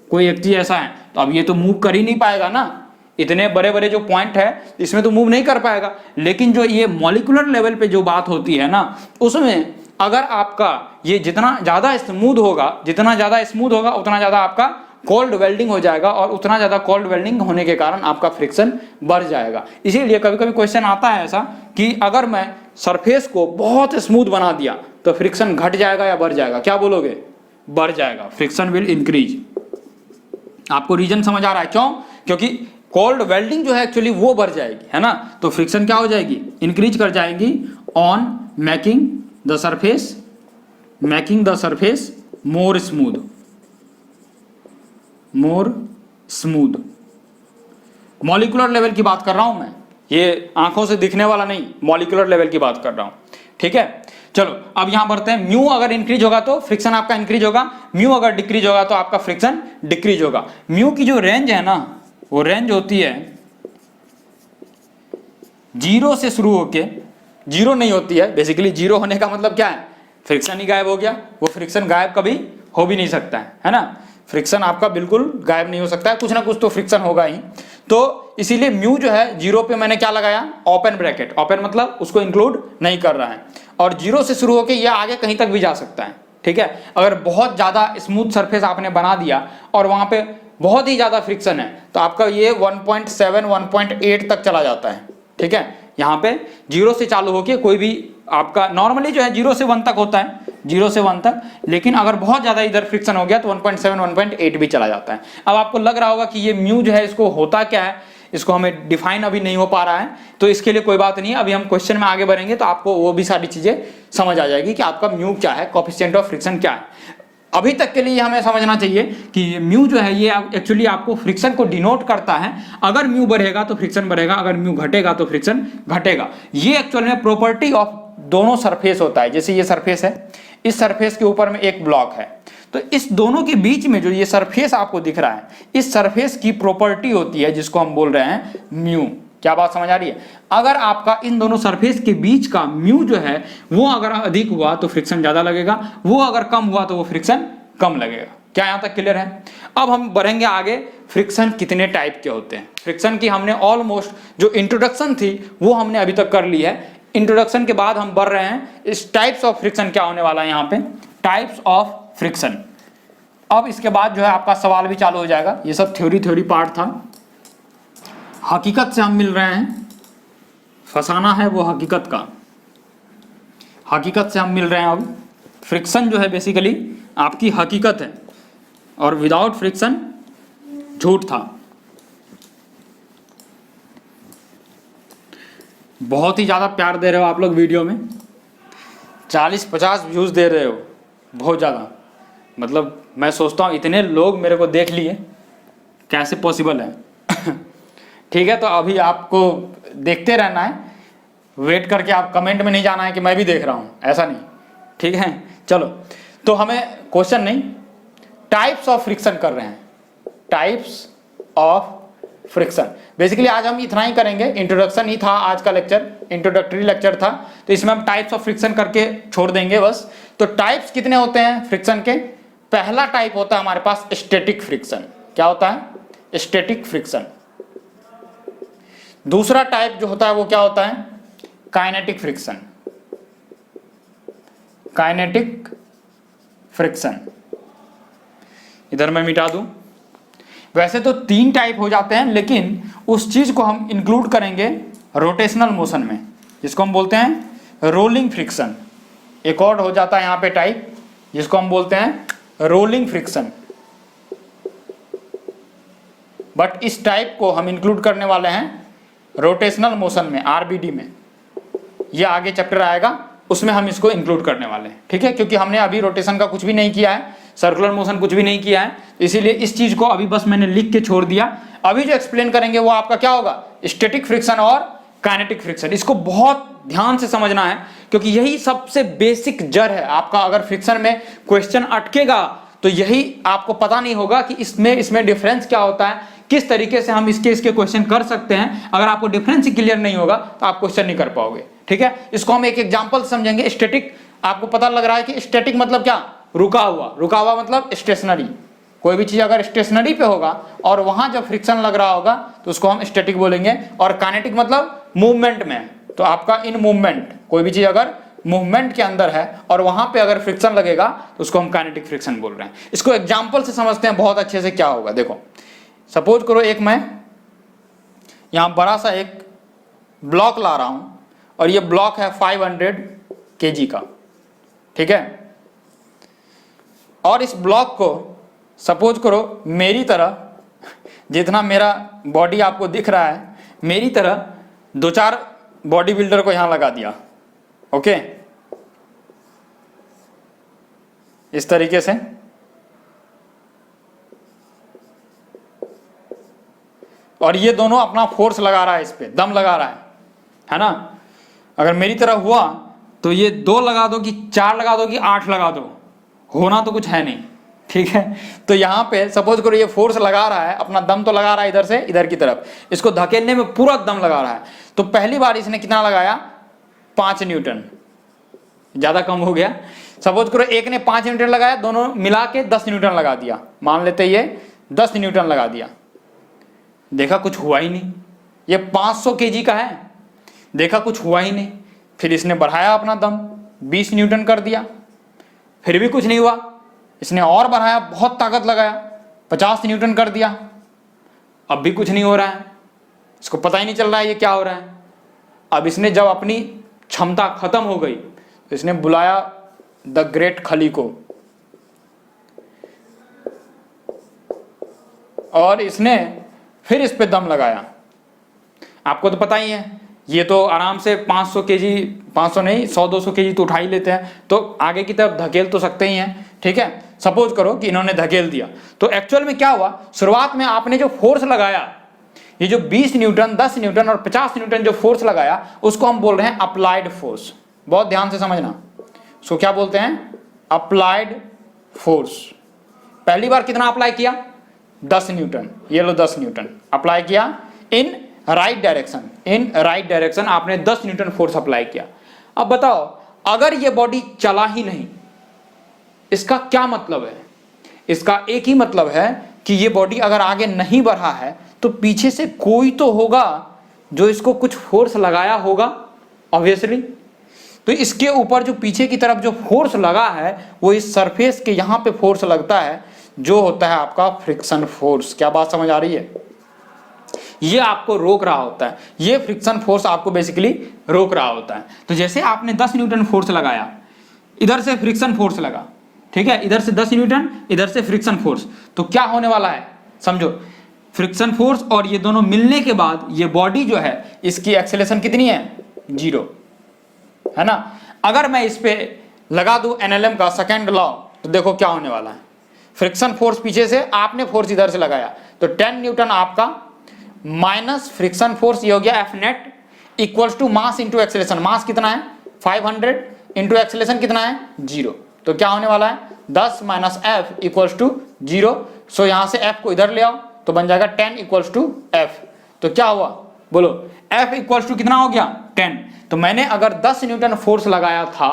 कोई एक चीज ऐसा है, तो अब ये तो मूव कर ही नहीं पाएगा ना, इतने बड़े बड़े जो पॉइंट है इसमें तो मूव नहीं कर पाएगा। लेकिन जो ये मॉलिक्यूलर लेवल पे जो बात होती है ना, उसमें अगर आपका ये जितना ज्यादा स्मूथ होगा, जितना ज्यादा स्मूथ होगा उतना ज्यादा आपका कोल्ड वेल्डिंग हो जाएगा, और उतना ज्यादा कोल्ड वेल्डिंग होने के कारण आपका फ्रिक्शन बढ़ जाएगा। इसीलिए कभी कभी क्वेश्चन आता है ऐसा कि अगर मैं सरफेस को बहुत स्मूथ बना दिया तो फ्रिक्शन घट जाएगा या बढ़ जाएगा? क्या बोलोगे? बढ़ जाएगा, फ्रिक्शन विल इंक्रीज। आपको रीजन समझ आ रहा है क्यों? क्योंकि कोल्ड वेल्डिंग जो है एक्चुअली वो बढ़ जाएगी, है ना, तो फ्रिक्शन क्या हो जाएगी? इंक्रीज कर जाएगी on making the surface more smooth. Molecular level की बात कर रहा हूं मैं, ये आंखों से दिखने वाला नहीं, मॉलिक्यूलर लेवल की बात कर रहा हूं। ठीक है, चलो अब यहां बढ़ते हैं। म्यू अगर इंक्रीज होगा तो फ्रिक्शन आपका इंक्रीज होगा, म्यू अगर डिक्रीज होगा तो आपका फ्रिक्शन डिक्रीज होगा। म्यू की जो रेंज है ना, वो रेंज होती है 0 से शुरू होके, 0 नहीं होती है बेसिकली। 0 होने का मतलब क्या है? फ्रिक्शन ही गायब हो गया। वो फ्रिक्शन गायब कभी हो भी नहीं सकता है ना, फ्रिक्शन आपका बिल्कुल गायब नहीं हो सकता है, कुछ ना कुछ तो फ्रिक्शन होगा ही। तो इसीलिए म्यू जो है 0 पे मैंने क्या लगाया? Open bracket. ओपन मतलब उसको इंक्लूड नहीं कर रहा है, और 0 से शुरू होकर यह आगे कहीं तक भी जा सकता है। ठीक है, अगर बहुत ज्यादा स्मूथ सरफेस आपने बना दिया और वहां पे बहुत ही ज्यादा फ्रिक्शन है, तो आपका ये 1.7 1.8 तक चला जाता है। ठीक है, यहाँ पे 0 से चालू होके कोई भी आपका नॉर्मली जो है 0 से 1 तक होता है, 0 से 1 तक, लेकिन अगर बहुत ज्यादा इधर फ्रिक्शन हो गया तो 1.7 1.8 भी चला जाता है। अब आपको लग रहा होगा कि ये म्यू जो है इसको होता क्या है, इसको हमें डिफाइन अभी नहीं हो पा रहा है, तो इसके लिए कोई बात नहीं है, अभी हम क्वेश्चन में आगे बढ़ेंगे तो आपको वो भी सारी चीजें समझ आ जाएगी कि आपका म्यू क्या है, कोएफिशिएंट ऑफ फ्रिक्शन क्या है। अभी तक के लिए हमें समझना चाहिए कि म्यू जो है ये एक्चुअली आपको फ्रिक्शन को डिनोट करता है। अगर म्यू बढ़ेगा तो फ्रिक्शन बढ़ेगा, अगर म्यू घटेगा तो फ्रिक्शन घटेगा। ये एक्चुअल में प्रॉपर्टी ऑफ दोनों सरफेस होता है। जैसे ये सरफेस है, इस सरफेस के ऊपर में एक ब्लॉक है, तो इस दोनों के बीच में जो ये सरफेस आपको दिख रहा है, इस सरफेस की प्रॉपर्टी होती है जिसको हम बोल रहे हैं म्यू। क्या बात समझ आ रही है? अगर आपका इन दोनों सरफेस के बीच का म्यू जो है वो अगर अधिक हुआ तो फ्रिक्शन ज्यादा लगेगा, वो अगर कम हुआ तो वो फ्रिक्शन कम लगेगा। क्या यहां तक क्लियर है? अब हम बढ़ेंगे आगे, फ्रिक्शन कितने टाइप के होते हैं। फ्रिक्शन की हमने ऑलमोस्ट जो इंट्रोडक्शन थी वो हमने अभी तक कर ली है। इंट्रोडक्शन के बाद हम बढ़ रहे हैं इस टाइप्स ऑफ फ्रिक्शन क्या होने वाला है यहाँ पे, टाइप्स ऑफ फ्रिक्शन। अब इसके बाद जो है आपका सवाल भी चालू हो जाएगा। ये सब थ्योरी पार्ट था, हकीकत से हम मिल रहे हैं, फसाना है वो हकीकत का, हकीकत से हम मिल रहे हैं। अब फ्रिक्शन जो है बेसिकली आपकी हकीकत है, और विदाउट फ्रिक्शन झूठ था। बहुत ही ज़्यादा प्यार दे रहे हो आप लोग वीडियो में, 40-50 व्यूज़ दे रहे हो, बहुत ज़्यादा। मतलब मैं सोचता हूँ इतने लोग मेरे को देख लिए, कैसे पॉसिबल है? ठीक है, तो अभी आपको देखते रहना है, वेट करके आप कमेंट में नहीं जाना है कि मैं भी देख रहा हूँ, ऐसा नहीं। ठीक है, चलो, तो हमें क्वेश्चन नहीं, टाइप्स ऑफ फ्रिक्शन कर रहे हैं, टाइप्स ऑफ फ्रिक्शन। बेसिकली आज हम इतना ही करेंगे, इंट्रोडक्शन ही था आज का लेक्चर, इंट्रोडक्टरी लेक्चर था, तो इसमें हम टाइप्स ऑफ फ्रिक्शन करके छोड़ देंगे बस। तो टाइप्स कितने होते हैं फ्रिक्शन के? पहला टाइप होता है हमारे पास स्टैटिक फ्रिक्शन। क्या होता है? Static friction. दूसरा टाइप जो होता है वो क्या होता है? Kinetic friction. Kinetic friction. इधर मैं मिटा दूं। वैसे तो 3 टाइप हो जाते हैं, लेकिन उस चीज को हम इंक्लूड करेंगे रोटेशनल मोशन में, जिसको हम बोलते हैं रोलिंग फ्रिक्शन। एक और हो जाता है यहां पे टाइप, जिसको हम बोलते हैं रोलिंग फ्रिक्शन। बट इस टाइप को हम इंक्लूड करने वाले हैं रोटेशनल मोशन में, आरबीडी में। ये आगे चैप्टर आएगा, उसमें हम इसको इंक्लूड करने वाले हैं, ठीक है। क्योंकि हमने अभी रोटेशन का कुछ भी नहीं किया है, सर्कुलर मोशन कुछ भी नहीं किया है, इसीलिए इस चीज को अभी बस मैंने लिख के छोड़ दिया। अभी जो एक्सप्लेन करेंगे वो आपका क्या होगा, स्टैटिक फ्रिक्शन और काइनेटिक फ्रिक्शन। इसको बहुत ध्यान से समझना है, क्योंकि यही सबसे बेसिक जड़ है आपका। अगर फ्रिक्शन में क्वेश्चन अटकेगा तो यही आपको पता नहीं होगा कि इसमें डिफरेंस क्या होता है, किस तरीके से हम इसके क्वेश्चन कर सकते हैं। अगर आपको डिफरेंस ही क्लियर नहीं होगा तो आप क्वेश्चन नहीं कर पाओगे, ठीक है। इसको हम एक एग्जांपल समझेंगे। स्टैटिक, आपको पता लग रहा है कि स्टैटिक मतलब क्या, रुका हुआ। रुका हुआ मतलब स्टेशनरी। कोई भी चीज अगर स्टेशनरी पे होगा और वहां जब फ्रिक्शन लग रहा होगा तो उसको हम स्टैटिक बोलेंगे। और काइनेटिक मतलब मूवमेंट में, तो आपका इन मूवमेंट, कोई भी चीज अगर मूवमेंट के अंदर है और वहां पे अगर फ्रिक्शन लगेगा तो उसको हम काइनेटिक फ्रिक्शन बोल रहे हैं। इसको एग्जांपल से समझते हैं बहुत अच्छे से क्या होगा। देखो सपोज करो एक मैं यहां बड़ा सा एक ब्लॉक ला रहा हूं और ये ब्लॉक है 500 kg का, ठीक है। और इस ब्लॉक को सपोज करो मेरी तरह, जितना मेरा बॉडी आपको दिख रहा है, मेरी तरह 2-4 बॉडी बिल्डर को यहां लगा दिया, ओके, इस तरीके से। और ये दोनों अपना फोर्स लगा रहा है, इस पे दम लगा रहा है ना। अगर मेरी तरह हुआ तो ये 2 लगा दो कि 4 लगा दो कि 8 लगा दो, होना तो कुछ है नहीं, ठीक है। तो यहाँ पे सपोज करो ये फोर्स लगा रहा है, अपना दम तो लगा रहा है इधर से इधर की तरफ, इसको धकेलने में पूरा दम लगा रहा है। तो पहली बार इसने कितना लगाया, 5 न्यूटन, ज्यादा कम हो गया। सपोज करो एक ने 5 न्यूटन लगाया, दोनों मिला के 10 न्यूटन लगा दिया, मान लेते ये 10 न्यूटन लगा दिया। देखा कुछ हुआ ही नहीं, ये 500 kg का है, देखा कुछ हुआ ही नहीं। फिर इसने बढ़ाया अपना दम, 20 न्यूटन कर दिया, फिर भी कुछ नहीं हुआ। इसने और बढ़ाया, बहुत ताकत लगाया, 50 न्यूटन कर दिया, अब भी कुछ नहीं हो रहा है। इसको पता ही नहीं चल रहा है ये क्या हो रहा है। अब इसने जब अपनी क्षमता खत्म हो गई तो इसने बुलाया द ग्रेट खली को, और इसने फिर इस पे दम लगाया। आपको तो पता ही है, ये तो आराम से 500 kg, 500 नहीं 100-200 kg तो उठा ही लेते हैं, तो आगे की तरफ धकेल तो सकते ही हैं, ठीक है। सपोज करो कि इन्होंने धकेल दिया, तो एक्चुअल में क्या हुआ, शुरुआत में आपने जो फोर्स लगाया, ये जो 20 न्यूटन, 10 न्यूटन और 50 न्यूटन जो फोर्स लगाया, उसको हम बोल रहे हैं अप्लाइड फोर्स। बहुत ध्यान से समझना, उसको क्या बोलते हैं, अप्लाइड फोर्स। पहली बार कितना अप्लाई किया, 10 न्यूटन, ये लो 10 न्यूटन अप्लाई किया in right direction, in right direction आपने 10 न्यूटन फोर्स अप्लाई किया। अब बताओ अगर ये बॉडी चला ही नहीं, इसका क्या मतलब है, इसका एक ही मतलब है कि ये बॉडी अगर आगे नहीं बढ़ा है तो पीछे से कोई तो होगा जो इसको कुछ फोर्स लगाया होगा, ऑब्वियसली। तो इसके ऊपर जो पीछे की तरफ जो फोर्स लगा है वो इस सरफेस के यहाँ पे फोर्स लगता है, जो होता है आपका फ्रिक्शन फोर्स। क्या बात समझ आ रही है, ये आपको रोक रहा होता है, ये फ्रिक्शन फोर्स आपको बेसिकली रोक रहा होता है। तो जैसे आपने 10 न्यूटन फोर्स लगाया, इधर से फ्रिक्शन फोर्स लगा, ठीक है, इधर से 10 न्यूटन, इधर से फ्रिक्शन फोर्स, तो क्या होने वाला है समझो, फ्रिक्शन फोर्स और ये दोनों मिलने के बाद ये बॉडी जो है इसकी एक्सेलरेशन कितनी है, 0 है ना। अगर मैं इस पे लगा दूं एनएलएम का सेकंड लॉ, तो देखो क्या होने वाला है, फ्रिक्शन फोर्स पीछे से, आपने फोर्स इधर से लगाया, तो 10 न्यूटन आपका माइनस फ्रिक्शन फोर्स, ये हो गया F net equals to mass into acceleration. Mass कितना है 500 इंटू एक्सेलरेशन कितना है 0, तो क्या होने वाला है 10 माइनस एफ इक्वल्स टू 0। सो यहां से एफ को इधर ले आओ तो बन जाएगा 10 इक्वल्स टू एफ। तो क्या हुआ बोलो, एफ इक्वल्स टू कितना हो गया 10। तो मैंने अगर 10 न्यूटन फोर्स लगाया था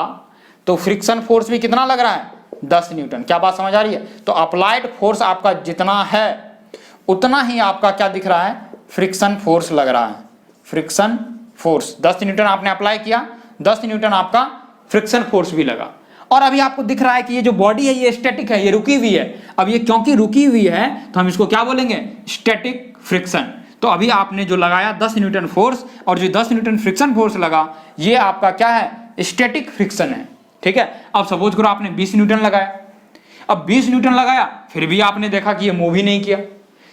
तो फ्रिक्शन फोर्स भी कितना लग रहा है 10 न्यूटन। क्या बात समझ आ रही है। तो अप्लाइड फोर्स आपका जितना है उतना ही आपका क्या दिख रहा है, फ्रिक्शन फोर्स लग रहा है। फ्रिक्शन फोर्स 10 न्यूटन आपने अप्लाई किया, 10 न्यूटन आपका फ्रिक्शन फोर्स भी लगा। और अभी आपको दिख रहा है कि ये जो बॉडी है ये स्टैटिक है, ये रुकी हुई है। अब ये क्योंकि रुकी हुई है तो हम इसको क्या बोलेंगे, स्टैटिक फ्रिक्शन। तो अभी आपने जो लगाया 10 न्यूटन फोर्स और जो 10 न्यूटन फ्रिक्शन फोर्स लगा, ये आपका क्या है, स्टैटिक फ्रिक्शन है। ठीक है, अब सपोज करो आपने 20 न्यूटन लगाया। अब 20 न्यूटन लगाया फिर भी आपने देखा कि ये मूव ही नहीं किया।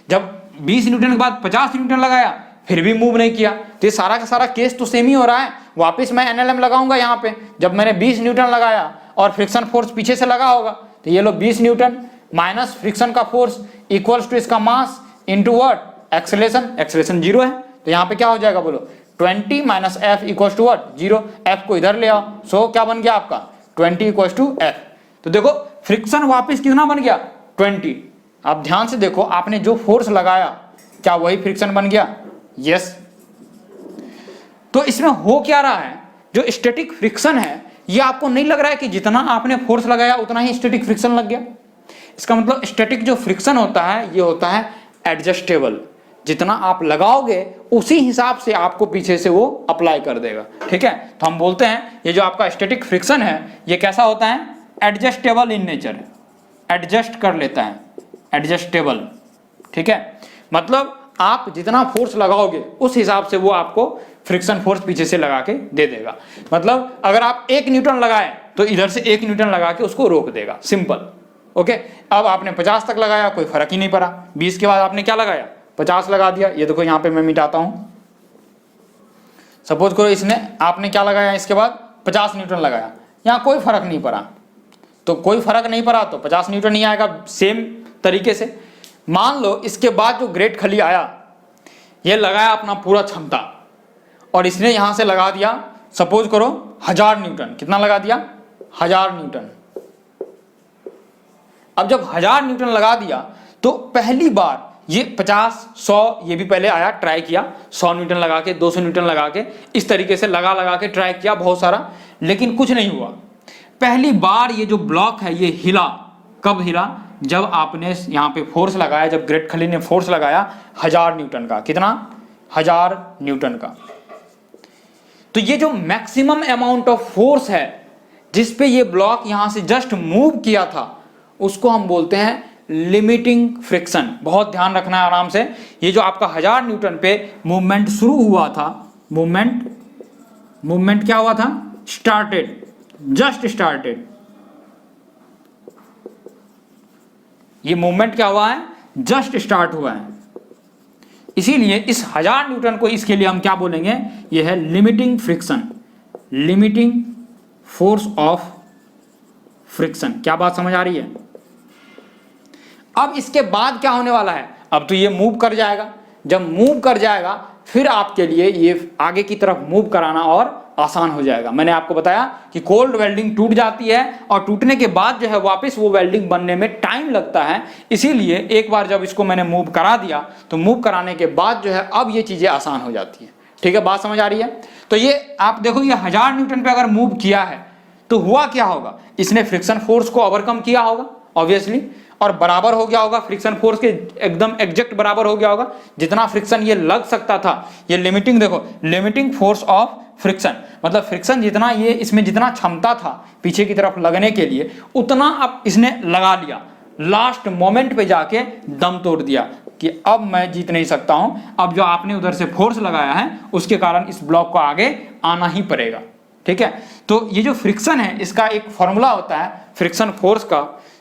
जब 20 न्यूटन के बाद 50 न्यूटन लगाया फिर भी मूव नहीं किया। तो ये सारा का सारा केस तो सेम ही हो रहा है। वापस मैं एनएलएम लगाऊंगा यहाँ पे। जब मैंने 20 न्यूटन लगाया और फ्रिक्शन फोर्स पीछे से लगा होगा, तो ये लो 20 न्यूटन माइनस फ्रिक्शन का फोर्स इक्वल्स टू इसका mass into what, acceleration. Acceleration 0 है, तो यहाँ पे क्या हो जाएगा बोलो, 20 minus F equals to what, 0। F को इधर ले आओ, सो क्या बन गया आपका 20 इक्वल्स टू एफ। तो देखो फ्रिक्शन वापस कितना बन गया, 20। आप ध्यान से देखो, आपने जो फोर्स लगाया क्या वही फ्रिक्शन बन गया, यस। तो इसमें हो क्या रहा है, जो स्टैटिक फ्रिक्शन है ये आपको नहीं लग रहा है कि जितना आपने फोर्स लगाया उतना ही स्टैटिक फ्रिक्शन लग गया। इसका मतलब स्टैटिक जो फ्रिक्शन होता है ये होता है एडजस्टेबल। जितना आप लगाओगे उसी हिसाब से आपको पीछे से वो अप्लाई कर देगा। ठीक है, तो हम बोलते हैं ये जो आपका स्टैटिक फ्रिक्शन है ये कैसा होता है, एडजस्टेबल इन नेचर, एडजस्ट कर लेता है, एडजस्टेबल। ठीक है, मतलब आप जितना फोर्स लगाओगे उस हिसाब से वो आपको फ्रिक्शन फोर्स पीछे से लगा के दे देगा। मतलब अगर आप 1 न्यूटन लगाए तो इधर से 1 न्यूटन लगा के उसको रोक देगा, सिंपल। ओके, अब आपने 50 तक लगाया कोई फर्क ही नहीं पड़ा। 20 के बाद आपने क्या लगाया, 50 लगा दिया। ये देखो यहाँ पे मैं मिटाता हूं। सपोज करो इसने आपने क्या लगाया, इसके बाद 50 न्यूटन लगाया, यहाँ कोई फर्क नहीं पड़ा। तो कोई फर्क नहीं पड़ा तो 50 न्यूटन ही आएगा सेम तरीके से। मान लो इसके बाद जो ग्रेट खली आया, ये लगाया अपना पूरा क्षमता और इसने यहां से लगा दिया सपोज करो 1000 न्यूटन। कितना लगा दिया, 1000 न्यूटन। अब जब 1000 न्यूटन लगा दिया तो पहली बार ये 50, 100 ये भी पहले आया, ट्राई किया 100 न्यूटन लगा के, 200 न्यूटन लगा के, इस तरीके से लगा के ट्राई किया बहुत सारा, लेकिन कुछ नहीं हुआ। पहली बार ये जो ब्लॉक है ये हिला। कब हिला, जब आपने यहाँ पे फोर्स लगाया, जब ग्रेट खली ने फोर्स लगाया 1000 न्यूटन का। कितना, 1000 न्यूटन का। तो ये जो मैक्सिमम अमाउंट ऑफ फोर्स है जिस पे ये ब्लॉक यहां से जस्ट मूव किया था उसको हम बोलते हैं लिमिटिंग फ्रिक्शन। बहुत ध्यान रखना है आराम से। ये जो आपका 1000 न्यूटन पे मूवमेंट शुरू हुआ था, मूवमेंट क्या हुआ था, स्टार्टेड, जस्ट स्टार्टेड। ये मूवमेंट क्या हुआ है, जस्ट स्टार्ट हुआ है। इसीलिए इस 1000 न्यूटन को इसके लिए हम क्या बोलेंगे, ये है limiting friction, limiting force of friction. क्या बात समझ आ रही है। अब इसके बाद क्या होने वाला है, अब तो ये मूव कर जाएगा। जब मूव कर जाएगा फिर आपके लिए ये आगे की तरफ मूव कराना और आसान हो जाएगा। मैंने आपको बताया कि कोल्ड वेल्डिंग टूट जाती है और टूटने के बाद जो है वापस वो वेल्डिंग बनने में टाइम लगता है। इसीलिए एक बार जब इसको मैंने मूव करा दिया तो मूव कराने के बाद जो है अब ये चीजें आसान हो जाती है। ठीक है, बात समझ आ रही है। तो ये आप देखो, ये 1000 न्यूटन पे अगर मूव किया है तो हुआ क्या होगा, इसने फ्रिक्शन फोर्स को ओवरकम किया होगा ऑब्वियसली, और बराबर हो गया होगा फ्रिक्शन फोर्स के, एकदम एग्जैक्ट बराबर हो गया होगा जितना फ्रिक्शन ये लग सकता था। ये लिमिटिंग, देखो लिमिटिंग फोर्स ऑफ फ्रिक्शन, मतलब फ्रिक्शन जितना ये इसमें जितना क्षमता था पीछे की तरफ लगने के लिए उतना अब इसने लगा लिया। लास्ट मोमेंट पे जाके दम तोड़ दिया कि अब मैं जीत नहीं सकता हूं। अब जो आपने उधर से फोर्स लगाया है उसके कारण इस ब्लॉक को आगे आना ही पड़ेगा। ठीक है, तो ये जो फ्रिक्शन है इसका एक फॉर्मूला होता है, फ्रिक्शन फोर्स का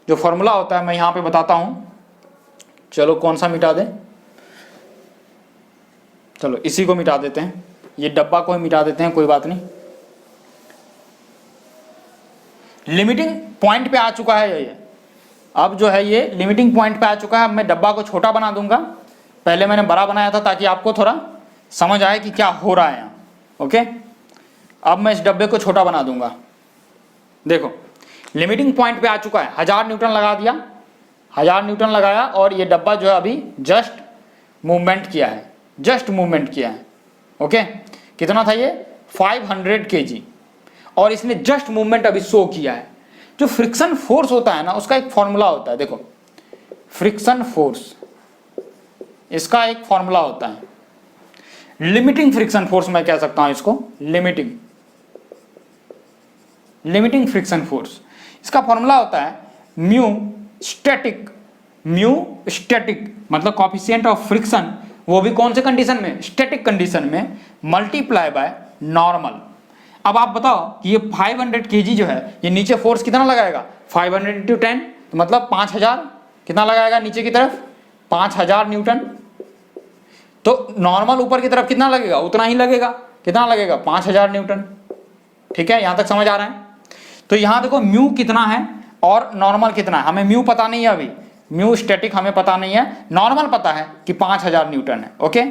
जो फॉर्मूला होता है मैं यहां पे बताता हूं। चलो कौन सा मिटा दें, चलो इसी को मिटा देते हैं, ये डब्बा को ही मिटा देते हैं, कोई बात नहीं। लिमिटिंग पॉइंट पे आ चुका है ये, अब जो है ये लिमिटिंग पॉइंट पे आ चुका है। अब मैं डब्बा को छोटा बना दूंगा, पहले मैंने बड़ा बनाया था ताकि आपको थोड़ा समझ आए कि क्या हो रहा है यहाँ। ओके, अब मैं इस डब्बे को छोटा बना दूंगा। देखो लिमिटिंग पॉइंट पे आ चुका है, 1000 न्यूटन लगा दिया, 1000 न्यूटन लगाया और ये डब्बा जो है अभी जस्ट मूवमेंट किया है, जस्ट मूवमेंट किया है। ओके, कितना था ये 500 kg, और इसने जस्ट मूवमेंट अभी शो किया है। जो फ्रिक्शन फोर्स होता है ना उसका एक फॉर्मूला होता है। देखो फ्रिक्शन फोर्स, इसका एक फॉर्मूला होता है, लिमिटिंग फ्रिक्शन फोर्स मैं कह सकता हूं इसको, लिमिटिंग फ्रिक्शन फोर्स। इसका फॉर्मूला होता है म्यू स्टैटिक मतलब कॉफिशिएंट ऑफ फ्रिक्शन, वो भी कौन से कंडीशन में, स्टैटिक कंडीशन में, मल्टीप्लाई बाय नॉर्मल। अब आप बताओ कि ये 500 kg जो है ये नीचे फोर्स कितना लगाएगा, 500 इंटू 10 तो मतलब 5000 कितना लगाएगा नीचे की तरफ, 5000 न्यूटन। तो नॉर्मल ऊपर की तरफ कितना लगेगा, उतना ही लगेगा, कितना लगेगा 5000 न्यूटन। ठीक है, यहां तक समझ आ रहा है। तो यहां देखो म्यू कितना है और नॉर्मल कितना है, हमें म्यू पता नहीं है अभी, म्यू स्टैटिक हमें पता नहीं है, नॉर्मल पता है कि 5000 न्यूटन है। ओके,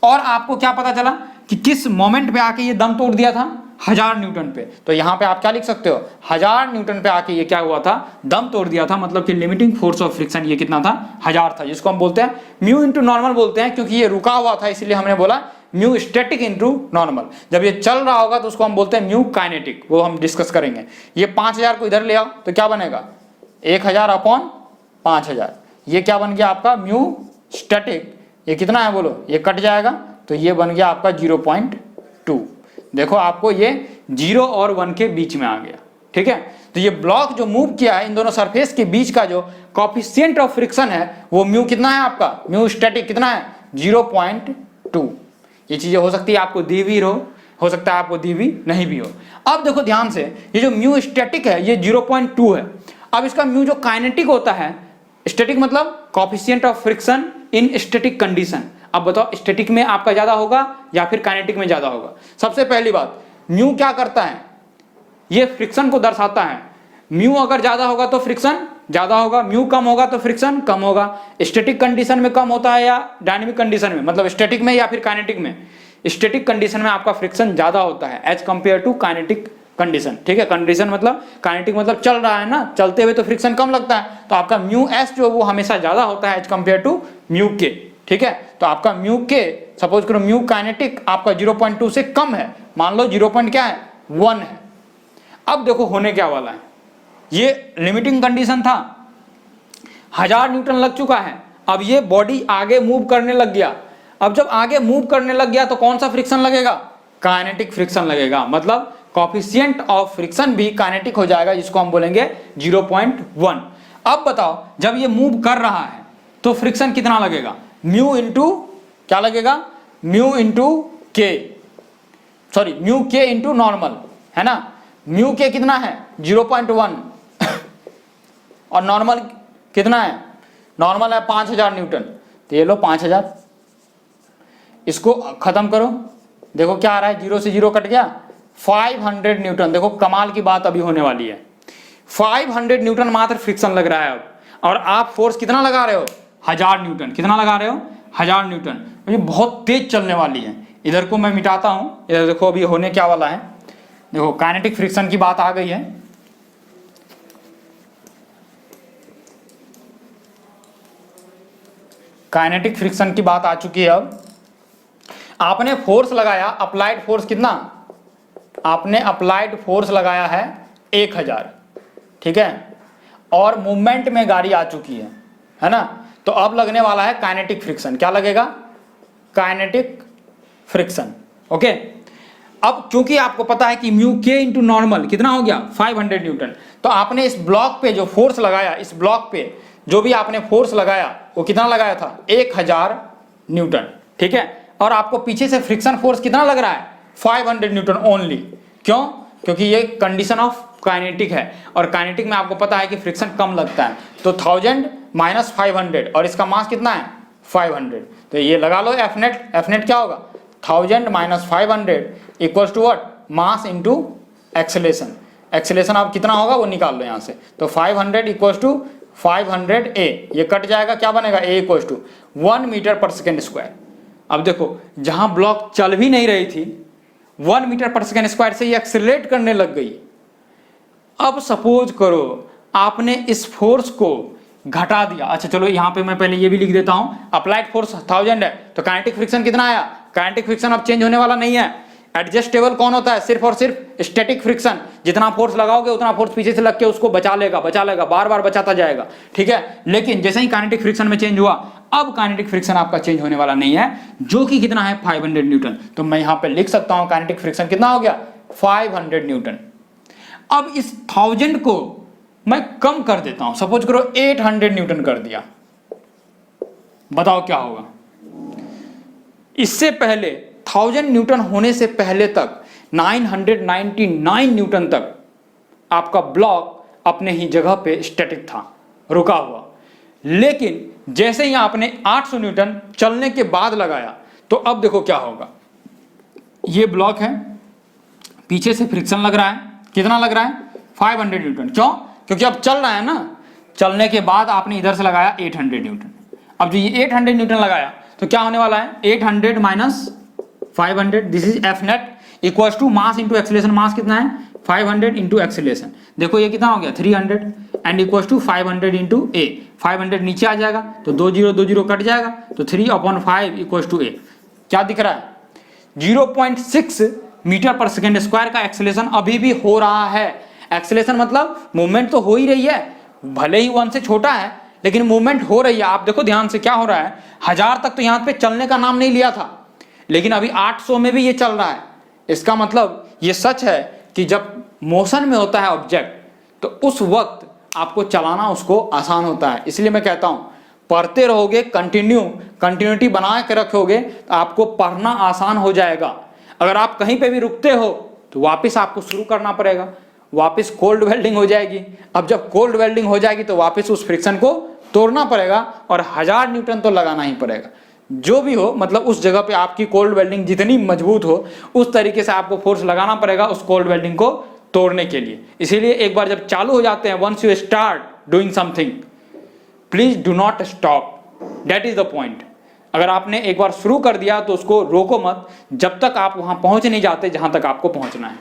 और आपको क्या पता चला कि किस मोमेंट पे आके ये दम तोड़ दिया था, 1000 न्यूटन पे। तो यहां पे आप क्या लिख सकते हो, 1000 न्यूटन पे आके ये क्या हुआ था, दम तोड़ दिया था, मतलब कि लिमिटिंग फोर्स ऑफ फ्रिक्शन ये कितना था, 1000 था, जिसको हम बोलते हैं म्यू इंटू नॉर्मल बोलते हैं, क्योंकि ये रुका हुआ था इसलिए हमने बोला म्यू स्टैटिक इंटू नॉर्मल। जब ये चल रहा होगा तो उसको हम बोलते हैं म्यू काइनेटिक, वो हम डिस्कस करेंगे। ये 5000 को इधर ले आओ तो क्या बनेगा, 1000 अपॉन 5000, ये क्या बन गया आपका म्यू स्टैटिक। ये कितना है बोलो, ये कट जाएगा तो ये बन गया आपका 0.2। देखो आपको ये 0 और 1 के बीच में आ गया। ठीक है, तो ये ब्लॉक जो मूव किया है इन दोनों सरफेस के बीच का जो कॉफिशिएंट ऑफ फ्रिक्शन है वो म्यू कितना है आपका, म्यू स्टैटिक कितना है, 0.2। ये चीजें हो सकती है आपको दी हुई हो सकता है आपको दी हुई नहीं भी हो। अब देखो ध्यान से, ये जो म्यू स्टैटिक है ये 0.2 है। अब इसका म्यू जो काइनेटिक होता है, स्टैटिक मतलब coefficient of friction in static condition. अब बताओ स्टैटिक में आपका ज्यादा होगा या फिर काइनेटिक में ज्यादा होगा। सबसे पहली बात, म्यू क्या करता है, ये फ्रिक्शन को दर्शाता है। म्यू अगर ज्यादा होगा तो फ्रिक्शन ज्यादा होगा, म्यू कम होगा तो फ्रिक्शन कम होगा। स्टैटिक कंडीशन में कम होता है या डायनेमिक कंडीशन में, मतलब स्टैटिक में या फिर काइनेटिक में। स्टैटिक कंडीशन में आपका फ्रिक्शन ज्यादा होता है as compared to kinetic condition. ठीक है, कंडीशन मतलब काइनेटिक मतलब चल रहा है ना, चलते हुए तो फ्रिक्शन कम लगता है, तो आपका म्यू एस जो वो हमेशा ज्यादा होता है एज कंपेयर टू म्यू के। ठीक है, तो आपका म्यू के, सपोज करो म्यू काइनेटिक आपका 0.2 से कम है, मान लो 0. क्या है 1 है। अब देखो होने क्या वाला है, ये लिमिटिंग कंडीशन था, 1000 न्यूटन लग चुका है, अब ये बॉडी आगे मूव करने लग गया। अब जब आगे मूव करने लग गया तो कौन सा फ्रिक्शन लगेगा, काइनेटिक फ्रिक्शन लगेगा, मतलब कॉफिशिएंट ऑफ फ्रिक्शन भी काइनेटिक हो जाएगा, जिसको हम बोलेंगे 0.1। अब बताओ जब ये मूव कर रहा है तो फ्रिक्शन कितना लगेगा, म्यू इंटू क्या लगेगा, म्यू इंटू के, सॉरी म्यू के इंटू नॉर्मल, है ना। म्यू के कितना है 0.1 और नॉर्मल कितना है, नॉर्मल है 5000 न्यूटन, तो ये लो 5000, इसको खत्म करो, देखो क्या आ रहा है, 0 से 0 कट गया, 500 न्यूटन। देखो कमाल की बात अभी होने वाली है, 500 न्यूटन मात्र फ्रिक्शन लग रहा है अब, और आप फोर्स कितना लगा रहे हो, 1000 न्यूटन। कितना लगा रहे हो, 1000 न्यूटन। ये बहुत तेज चलने वाली है। इधर को मैं मिटाता हूं, इधर देखो अभी होने क्या वाला है। देखो काइनेटिक फ्रिक्शन की बात आ गई है, काइनेटिक फ्रिक्शन की बात आ चुकी है। अब आपने फोर्स लगाया, अप्लाइड फोर्स कितना, आपने अप्लाइड फोर्स लगाया है 1000, ठीक है, और मूवमेंट में गाड़ी आ चुकी है ना। तो अब लगने वाला है काइनेटिक फ्रिक्शन। क्या लगेगा, काइनेटिक फ्रिक्शन। ओके, अब क्योंकि आपको पता है कि म्यू के इंटू नॉर्मल कितना हो गया 500 न्यूटन, तो आपने इस ब्लॉक पे जो फोर्स लगाया, इस ब्लॉक पे जो भी आपने फोर्स लगाया वो कितना लगाया था 1000 न्यूटन। ठीक है, और आपको पीछे से फ्रिक्शन फोर्स कितना लग रहा है 500 न्यूटन ओनली। क्यों, क्योंकि ये कंडीशन ऑफ काइनेटिक है, और काइनेटिक में आपको पता है कि फ्रिक्शन कम लगता है। तो 1000 माइनस 500 और इसका मास कितना है 500, तो ये लगा लो एफ नेट। एफ नेट क्या होगा 1000 minus 500 equals to what, mass into acceleration. Acceleration आप कितना होगा वो निकाल लो यहाँ से। तो 500 इक्वल्स टू 500 ए, ये कट जाएगा, क्या बनेगा ए इक्वल्स टू 1 मीटर पर सेकेंड स्क्वायर। अब देखो जहां ब्लॉक चल भी नहीं रही थी 1 मीटर पर सेकेंड स्क्वायर से ये एक्सेलरेट करने लग गई। अब सपोज करो आपने इस फोर्स को घटा दिया। अच्छा चलो यहाँ पे मैं पहले ये भी लिख देता हूं, अप्लाइड फोर्स 1000 है, तो काइनेटिक फ्रिक्शन कितना आया, काइनेटिक फ्रिक्शन अब चेंज होने वाला नहीं है। एडजस्टेबल कौन होता है, सिर्फ और सिर्फ स्टैटिक फ्रिक्शन। जितना फोर्स लगाओगे उतना फोर्स पीछे से लग के उसको बचा लेगा, बार बार बचाता जाएगा। ठीक है, लेकिन जैसे ही काइनेटिक फ्रिक्शन में चेंज हुआ, अब काइनेटिक फ्रिक्शन आपका चेंज होने वाला नहीं है, जो कि कितना है 500 न्यूटन। तो मैं यहां पे लिख सकता हूं काइनेटिक फ्रिक्शन कितना हो गया 500 न्यूटन। अब इस 1000 को मैं कम कर देता हूं, सपोज करो 800 न्यूटन कर दिया, बताओ क्या होगा। इससे पहले 1000 न्यूटन होने से पहले तक 999 न्यूटन तक आपका ब्लॉक अपने ही जगह पे स्टैटिक था, रुका हुआ। लेकिन जैसे ही आपने 800 न्यूटन चलने के बाद लगाया, तो अब देखो क्या होगा। ये ब्लॉक है, पीछे से फ्रिक्शन लग रहा है, कितना लग रहा है 500 न्यूटन। क्यों? क्योंकि अब चल रहा है ना, चलने के बाद आपने इधर से लगाया 800 न्यूटन। अब जो ये 800 न्यूटन लगाया तो क्या होने वाला है, 800 minus 500, this is F net equals to mass into acceleration. Mass कितना है 500 इंटू एक्सीलरेशन। देखो ये कितना हो गया 300 एंड इक्वल्स टू 500 इंटू ए। 500 नीचे आ जाएगा तो 2 0 कट जाएगा, तो 3/5 इक्वल्स टू ए। क्या दिख रहा है 0.6 मीटर पर सेकेंड स्क्वायर का एक्सीलरेशन अभी भी हो रहा है। एक्सीलरेशन मतलब मूवमेंट तो हो ही रही है, भले ही 1 से छोटा है लेकिन मूवमेंट हो रही है। आप देखो ध्यान से क्या हो रहा है, 1000 तक तो यहाँ पे चलने का नाम नहीं लिया था, लेकिन अभी 800 में भी ये चल रहा है। इसका मतलब ये सच है कि जब मोशन में होता है ऑब्जेक्ट, तो उस वक्त आपको चलाना उसको आसान होता है। इसलिए मैं कहता हूं पढ़ते रहोगे, कंटिन्यूटी बना के रखोगे तो आपको पढ़ना आसान हो जाएगा। अगर आप कहीं पे भी रुकते हो तो वापस आपको शुरू करना पड़ेगा, वापस कोल्ड वेल्डिंग हो जाएगी। अब जब कोल्ड वेल्डिंग हो जाएगी तो वापस उस फ्रिक्शन को तोड़ना पड़ेगा और 1000 न्यूटन तो लगाना ही पड़ेगा। जो भी हो, मतलब उस जगह पे आपकी कोल्ड वेल्डिंग जितनी मजबूत हो उस तरीके से आपको फोर्स लगाना पड़ेगा उस कोल्ड वेल्डिंग को तोड़ने के लिए। इसीलिए एक बार जब चालू हो जाते हैं, once you start doing something, please do not stop, that is the point. अगर आपने एक बार शुरू कर दिया तो उसको रोको मत जब तक आप वहां पहुंच नहीं जाते जहां तक आपको पहुंचना है।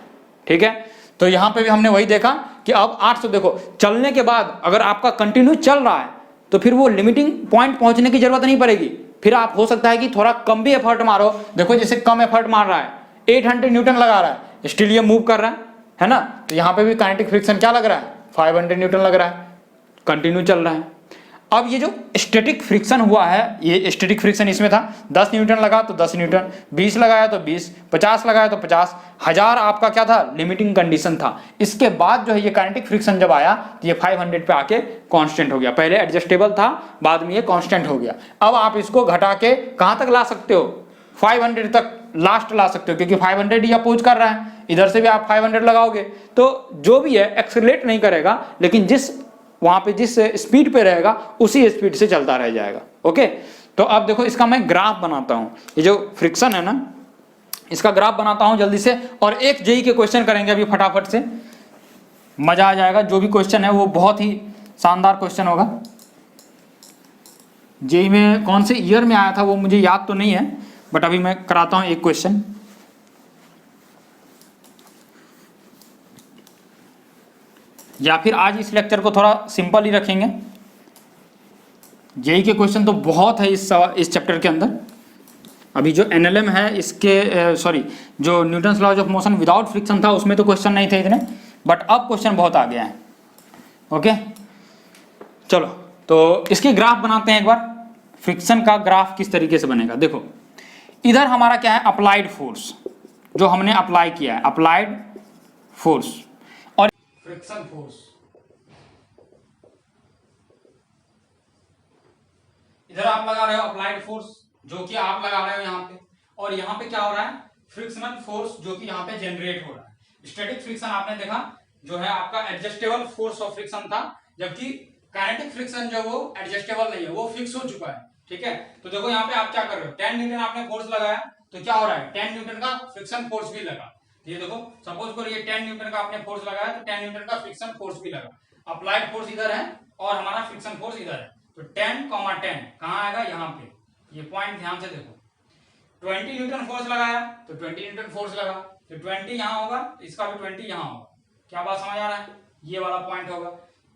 ठीक है, तो यहां पे भी हमने वही देखा कि अब 800 देखो चलने के बाद अगर आपका कंटिन्यू चल रहा है तो फिर वो लिमिटिंग पॉइंट पहुंचने की जरूरत नहीं पड़ेगी। फिर आप हो सकता है कि थोड़ा कम भी एफर्ट मारो। देखो जैसे कम एफर्ट मार रहा है, 800 न्यूटन लगा रहा है, स्टिल ये मूव कर रहा है ना। तो यहाँ पे भी काइनेटिक फ्रिक्शन क्या लग रहा है 500 न्यूटन लग रहा है, कंटिन्यू चल रहा है। अब ये जो स्टैटिक फ्रिक्शन हुआ है, ये स्टैटिक फ्रिक्शन इसमें था, 10 न्यूटन लगा तो 10 न्यूटन, 20 लगाया तो 20, 50 लगाया तो 50, 1000 आपका क्या था लिमिटिंग कंडीशन था। इसके बाद जो है ये काइनेटिक फ्रिक्शन जब आया तो ये 500 पे आके कांस्टेंट हो गया। पहले एडजस्टेबल था, बाद में ये कांस्टेंट हो गया। अब आप इसको घटा के कहां तक ला सकते हो, 500 तक लास्ट ला सकते हो, क्योंकि 500 ही अपोज कर रहा है। इधर से भी आप 500 लगाओगे तो जो भी है एक्सेलरेट नहीं करेगा, लेकिन वहां पे जिस स्पीड पे रहेगा उसी स्पीड से चलता रह जाएगा। ओके, तो अब देखो इसका मैं ग्राफ बनाता हूं। ये जो फ्रिक्शन है ना, इसका ग्राफ बनाता हूं जल्दी से, और एक जेई के क्वेश्चन करेंगे अभी फटाफट से, मजा आ जाएगा। जो भी क्वेश्चन है वो बहुत ही शानदार क्वेश्चन होगा। जेई में कौन से ईयर में आया था वो मुझे याद तो नहीं है, बट अभी मैं कराता हूं एक क्वेश्चन। या फिर आज इस लेक्चर को थोड़ा सिंपल ही रखेंगे। जेई के क्वेश्चन तो बहुत है इस चैप्टर के अंदर। अभी जो एनएलएम है इसके जो Newton's laws of motion without friction था उसमें तो क्वेश्चन नहीं थे इतने, बट अब क्वेश्चन बहुत आ गया है। ओके चलो, तो इसकी ग्राफ बनाते हैं एक बार। फ्रिक्शन का ग्राफ किस तरीके से बनेगा, देखो इधर हमारा क्या है अप्लाइड फोर्स, जो हमने अप्लाई किया है अप्लाइड फोर्स, और फ्रिक्शन फोर्स। इधर आप लगा रहे हो अप्लाइड फोर्स जो कि आप लगा रहे हो यहाँ पे, और यहाँ पे क्या हो रहा है फ्रिक्शनल फोर्स जो कि यहाँ पे जनरेट हो रहा है। स्टैटिक फ्रिक्शन आपने देखा जो है आपका एडजस्टेबल फोर्स ऑफ फ्रिक्शन था, जबकि काइनेटिक फ्रिक्शन जो वो एडजस्टेबल नहीं है, वो फिक्स हो चुका है। ठीक है, तो देखो यहाँ पे आप क्या कर रहे हो, 10 न्यूटन आपने फोर्स लगाया तो क्या हो रहा है 10 न्यूटन का फ्रिक्शन फोर्स भी लगा। ये देखो सपोज करो ये 10 न्यूटन का आपने फोर्स लगाया तो 10 न्यूटन का फ्रिक्शन फोर्स भी लगा। अप्लाइड फोर्स इधर है और हमारा फ्रिक्शन फोर्स इधर है, तो 10, 10 कहाँ आएगा यहाँ पे, ये पॉइंट ध्यान से देखो। 20 न्यूटन फोर्स लगाया तो 20 न्यूटन फोर्स लगा, तो 20 यहाँ होगा, इसका भी 20 यहाँ होगा। क्या बात समझ आ रहा है, ये वाला पॉइंट होगा।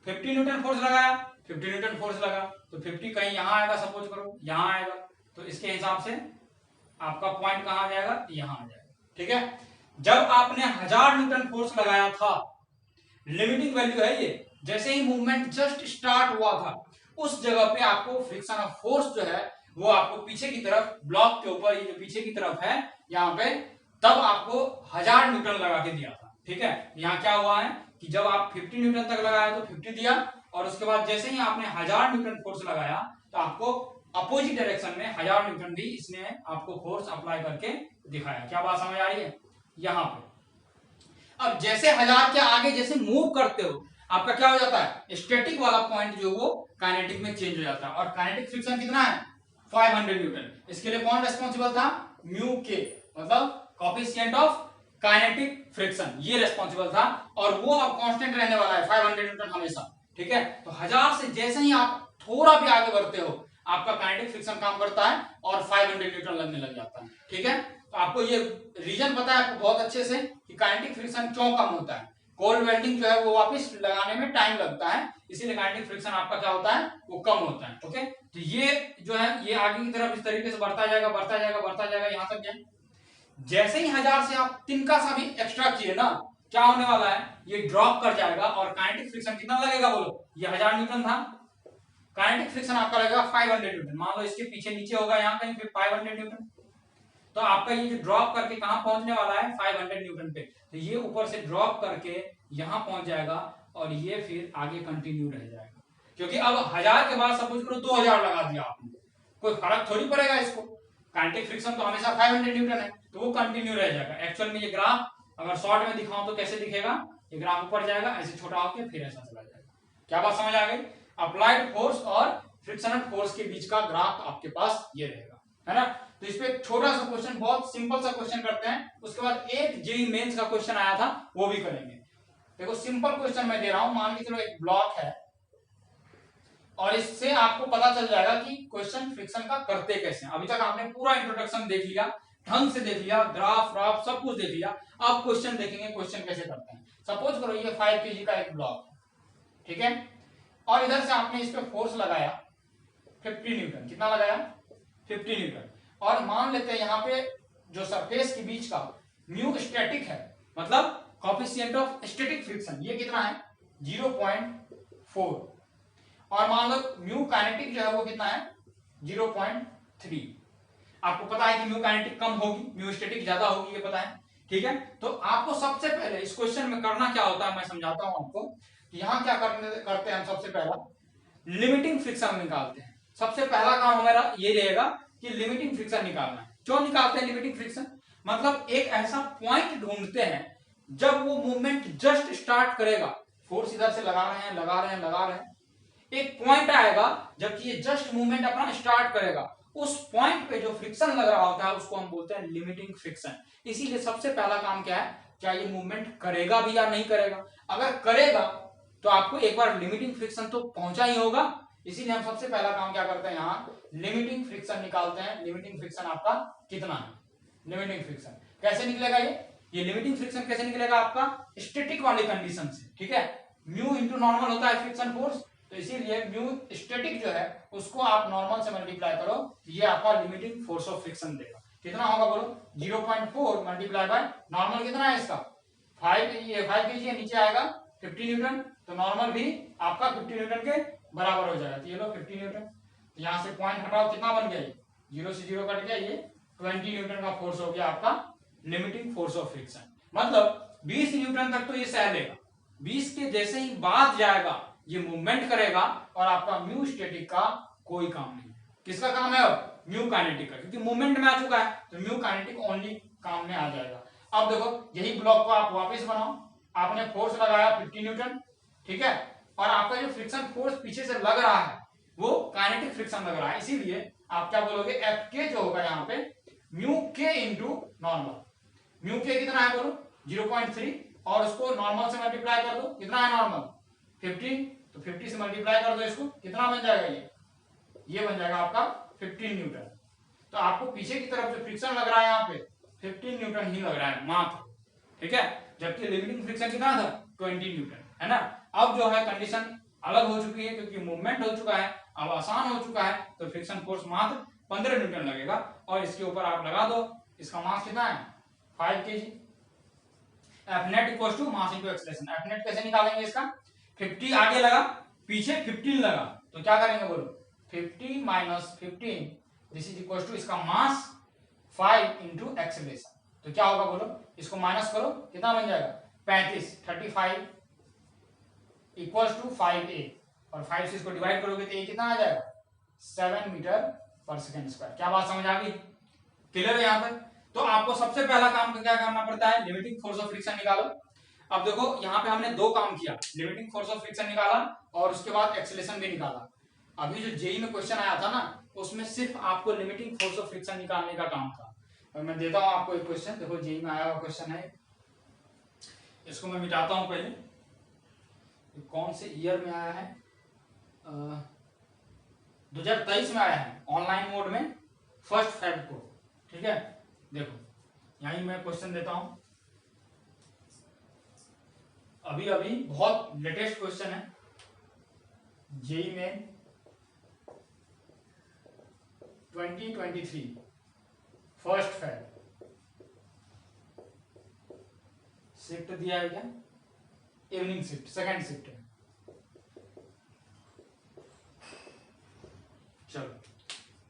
50 न्यूटन फोर्स लगाया, 50 न्यूटन फोर्स लगा तो 50 कहीं यहाँ आएगा, सपोज करो यहाँ आएगा, तो इसके हिसाब से आपका पॉइंट कहाँ आ जाएगा, यहाँ आ जाएगा। ठीक है, जब आपने 1000 न्यूटन फोर्स लगाया था, लिमिटिंग वैल्यू है ये, जैसे ही मूवमेंट जस्ट स्टार्ट हुआ था उस जगह पे आपको फ्रिक्शन ऑफ फोर्स जो है वो आपको पीछे की तरफ ब्लॉक के ऊपर, ये जो पीछे की तरफ है यहाँ पे, तब आपको 1000 न्यूटन लगा के दिया था। ठीक है, यहाँ क्या हुआ है कि जब आप 50 न्यूटन तक लगाया तो 50 दिया, और उसके बाद जैसे ही आपने 1000 न्यूटन फोर्स लगाया तो आपको अपोजिट डायरेक्शन में 1000 न्यूटन भी इसने आपको फोर्स अप्लाई करके दिखाया। क्या बात समझ आ रही है? यहां पे अब जैसे 1000 के आगे जैसे मूव करते हो आपका क्या हो जाता है, स्टैटिक वाला पॉइंट जो वो काइनेटिक में चेंज हो जाता है। और काइनेटिक फ्रिक्शन कितना है, 500 न्यूटन। इसके लिए कौन रेस्पॉन्सिबल था, म्यू के, मतलब कोएफिशिएंट ऑफ काइनेटिक फ्रिक्शन, ये रेस्पॉन्सिबल था। और वो अब कांस्टेंट रहने वाला है 500 न्यूटन हमेशा, ठीक है। तो 1000 से जैसे ही आप थोड़ा भी आगे बढ़ते हो आपका काइनेटिक फ्रिक्शन काम करता है और 500 न्यूटन लगने लग जाता है, ठीक है। तो आपको ये रीजन पता है आपको बहुत अच्छे से कि काइनेटिक फ्रिक्शन क्यों कम होता है। कोल्ड वेल्डिंग जो है वो वापस लगाने में टाइम लगता है, इसीलिए काइनेटिक फ्रिक्शन आपका क्या होता है, वो कम होता है। ओके, तो ये जो है ये आगे की तरफ इस तरीके से बढ़ता जाएगा बढ़ता जाएगा बढ़ता जाएगा, यहां तक गया। जैसे ही 1000 से आप तिनका सा भी एक्स्ट्रा किए ना, क्या होने वाला है, ये ड्रॉप कर जाएगा और काइनेटिक फ्रिक्शन कितना लगेगा बोलो, ये 1000 न्यूटन था, काइनेटिक फ्रिक्शन आपका लगेगा 500 न्यूटन। मान लो इसके पीछे नीचे होगा यहाँ कहीं पे 500 न्यूटन, तो आपका ये जो ड्रॉप करके कहां पहुंचने वाला है, 500 न्यूटन पे। तो ये ऊपर से ड्रॉप करके यहां पहुंच जाएगा और ये फिर आगे कंटिन्यू रह जाएगा, क्योंकि अब 1000 के बाद सपोज करो 2000 लगा दिया आपने, कोई फर्क थोड़ी पड़ेगा इसको, काइनेटिक फ्रिक्शन तो हमेशा 500 न्यूटन है, तो वो कंटिन्यू रह जाएगा। एक्चुअल में ये ग्राफ अगर शॉर्ट में दिखाऊं तो कैसे दिखेगा, ये ग्राफ ऊपर जाएगा ऐसे छोटा होकर फिर ऐसा चला जाएगा। क्या बात समझ आ गई? अप्लाइड फोर्स और फ्रिक्शनल फोर्स के बीच का ग्राफ आपके पास ये रहेगा, है ना। तो इस पे छोटा सा क्वेश्चन, बहुत सिंपल सा क्वेश्चन करते हैं, उसके बाद एक जेईई मेंस का क्वेश्चन आया था वो भी करेंगे। देखो सिंपल क्वेश्चन मैं दे रहा हूं, मान के चलो एक ब्लॉक है और इससे आपको पता चल जाएगा कि क्वेश्चन फ्रिक्शन का करते कैसे। अभी तक आपने पूरा इंट्रोडक्शन देख लिया, ढंग से देख लिया, ग्राफ व्राफ सब कुछ देख लिया, अब क्वेश्चन देखेंगे क्वेश्चन कैसे करते हैं। सपोज करो ये 5 kg का एक ब्लॉक है, ठीक है, और इधर से आपने इस पे फोर्स लगाया 50 न्यूटन, कितना लगाया, 50 न्यूटन। और मान लेते हैं यहाँ पे जो सरफेस के बीच का म्यू स्टैटिक है, मतलब कोएफिशिएंट ऑफ स्टैटिक फ्रिक्शन, ये कितना है 0.4, और मान लो म्यू काइनेटिक जो है वो कितना है 0.3। आपको पता है कि म्यू काइनेटिक कम होगी, म्यू स्टैटिक ज्यादा होगी, ये पता है, ठीक है। तो आपको सबसे पहले इस क्वेश्चन में करना क्या होता है मैं समझाता हूं आपको। यहाँ क्या करते हैं हम, सबसे पहला लिमिटिंग फ्रिक्शन निकालते हैं। सबसे पहला काम हमारा ये रहेगा कि लिमिटिंग फ्रिक्शन निकालना है। क्यों निकालते हैं लिमिटिंग फ्रिक्शन, मतलब एक ऐसा पॉइंट ढूंढते हैं जब वो मूवमेंट जस्ट स्टार्ट करेगा, फोर्स इधर से लगा रहे हैं लगा रहे हैं लगा रहे हैं, एक पॉइंट आएगा जबकि ये जस्ट मूवमेंट अपना स्टार्ट करेगा, उस पॉइंट पे जो फ्रिक्शन लग रहा होता है उसको हम बोलते हैं लिमिटिंग फ्रिक्शन। इसीलिए सबसे पहला काम क्या है, क्या ये मूवमेंट करेगा भी या नहीं करेगा। अगर करेगा तो आपको एक बार लिमिटिंग फ्रिक्शन तो पहुंचा ही होगा, इसीलिए हम सबसे पहला काम क्या करते हैं, यहाँ लिमिटिंग फ्रिक्शन निकालते हैं। लिमिटिंग फ्रिक्शन आपका कितना है, लिमिटिंग फ्रिक्शन कैसे निकलेगा, ये लिमिटिंग फ्रिक्शन कैसे निकलेगा आपका स्टैटिक वाली कंडीशन से, ठीक है। म्यू इंटू नॉर्मल होता है फ्रिक्शन फोर्स, तो इसीलिए म्यू स्टैटिक जो है उसको आप नॉर्मल से मल्टीप्लाई करो, ये आपका लिमिटिंग फोर्स ऑफ फ्रिक्शन देगा। कितना होगा बोलो, 0.4 मल्टीप्लाई बाय नॉर्मल कितना है इसका 5 kg, नीचे आएगा 50 न्यूटन, तो नॉर्मल भी आपका 50 न्यूटन के बराबर हो जाएगा। तो ये लो 50 न्यूटन, यहां से पॉइंट हटाओ, कितना बन गया, 0 से 0 कट गया, ये 20 न्यूटन का फोर्स हो गया आपका लिमिटिंग फोर्स ऑफ फ्रिक्शन। मतलब 20 न्यूटन तक तो ये सह लेगा, 20 के जैसे ही बाद जाएगा ये मूवमेंट करेगा और आपका म्यू स्टैटिक का कोई काम नहीं। किसका काम है अब, म्यू काइनेटिक का, क्योंकि मूवमेंट में आ चुका है तो म्यू काइनेटिक ओनली काम में आ जाएगा। अब देखो यही ब्लॉक को आप वापस बनाओ, आपने फोर्स लगाया 50 न्यूटन, ठीक है, और आपका जो फ्रिक्शन फोर्स पीछे से लग रहा है वो काइनेटिक फ्रिक्शन लग रहा है, इसीलिए आप क्या बोलोगे, एफ के जो होगा यहाँ पे म्यू के इंटू नॉर्मल। म्यू के कितना है बोलो 0.3, और उसको नॉर्मल से मल्टीप्लाई कर दो, कितना है नॉर्मल 50, तो 50 से मल्टीप्लाई कर दो इसको, कितना बन जाएगा, ये बन जाएगा आपका 15 न्यूटन। तो आपको पीछे की तरफ जो फ्रिक्शन लग रहा है यहाँ पे 15 न्यूटन ही लग रहा है मात्र, ठीक है, जबकि लिमिटिंग फ्रिक्शन कितना था 20 न्यूटन, है ना। अब जो है कंडीशन अलग हो चुकी है, क्योंकि मूवमेंट हो चुका है, अब आसान हो चुका है, तो फ्रिक्शन फोर्स मात्र 15 न्यूटन लगेगा, और इसके ऊपर आप लगा दो, इसका मास कितना है 5 kg। F net equal to mass into acceleration. F net कैसे निकालेंगे इसका, 50 आगे लगा पीछे 15 लगा, तो क्या करेंगे बोलो 50 minus 15 this is equal to इसका मास 5 इंटू एक्सेलरेशन। तो क्या होगा बोलो, इसको माइनस करो, कितना बन जाएगा 35, 35 इक्वल्स टू 5a, और 5 से इसको डिवाइड करोगे तो a कितना आ जाएगा 7 मीटर पर सेकेंड स्क्वायर। क्या बात समझ आ गई? क्लियर है यहाँ पर? तो आपको सबसे पहला काम क्या करना पड़ता है, लिमिटिंग फोर्स ऑफ फ्रिक्शन निकालो। अब देखो यहाँ पे हमने दो काम किया, लिमिटिंग फोर्स ऑफ फ्रिक्शन निकाला और उसके बाद एक्सेलरेशन भी निकाला। अभी जो जेई में क्वेश्चन आया था ना, उसमें सिर्फ आपको लिमिटिंग फोर्स ऑफ फ्रिक्शन निकालने का काम था। और मैं देता हूं आपको एक क्वेश्चन, देखो जेई में आया हुआ क्वेश्चन है, इसको मैं मिटाता हूं पहले। कौन से ईयर में आया है? 2023 में आया है, ऑनलाइन मोड में 1 फेब को। ठीक है, देखो यही मैं क्वेश्चन देता हूं, अभी अभी बहुत लेटेस्ट क्वेश्चन है जेई में 2023 1 फेब। शिफ्ट दिया है क्या? इवनिंग शिफ्ट, सेकंड शिफ्ट है। चलो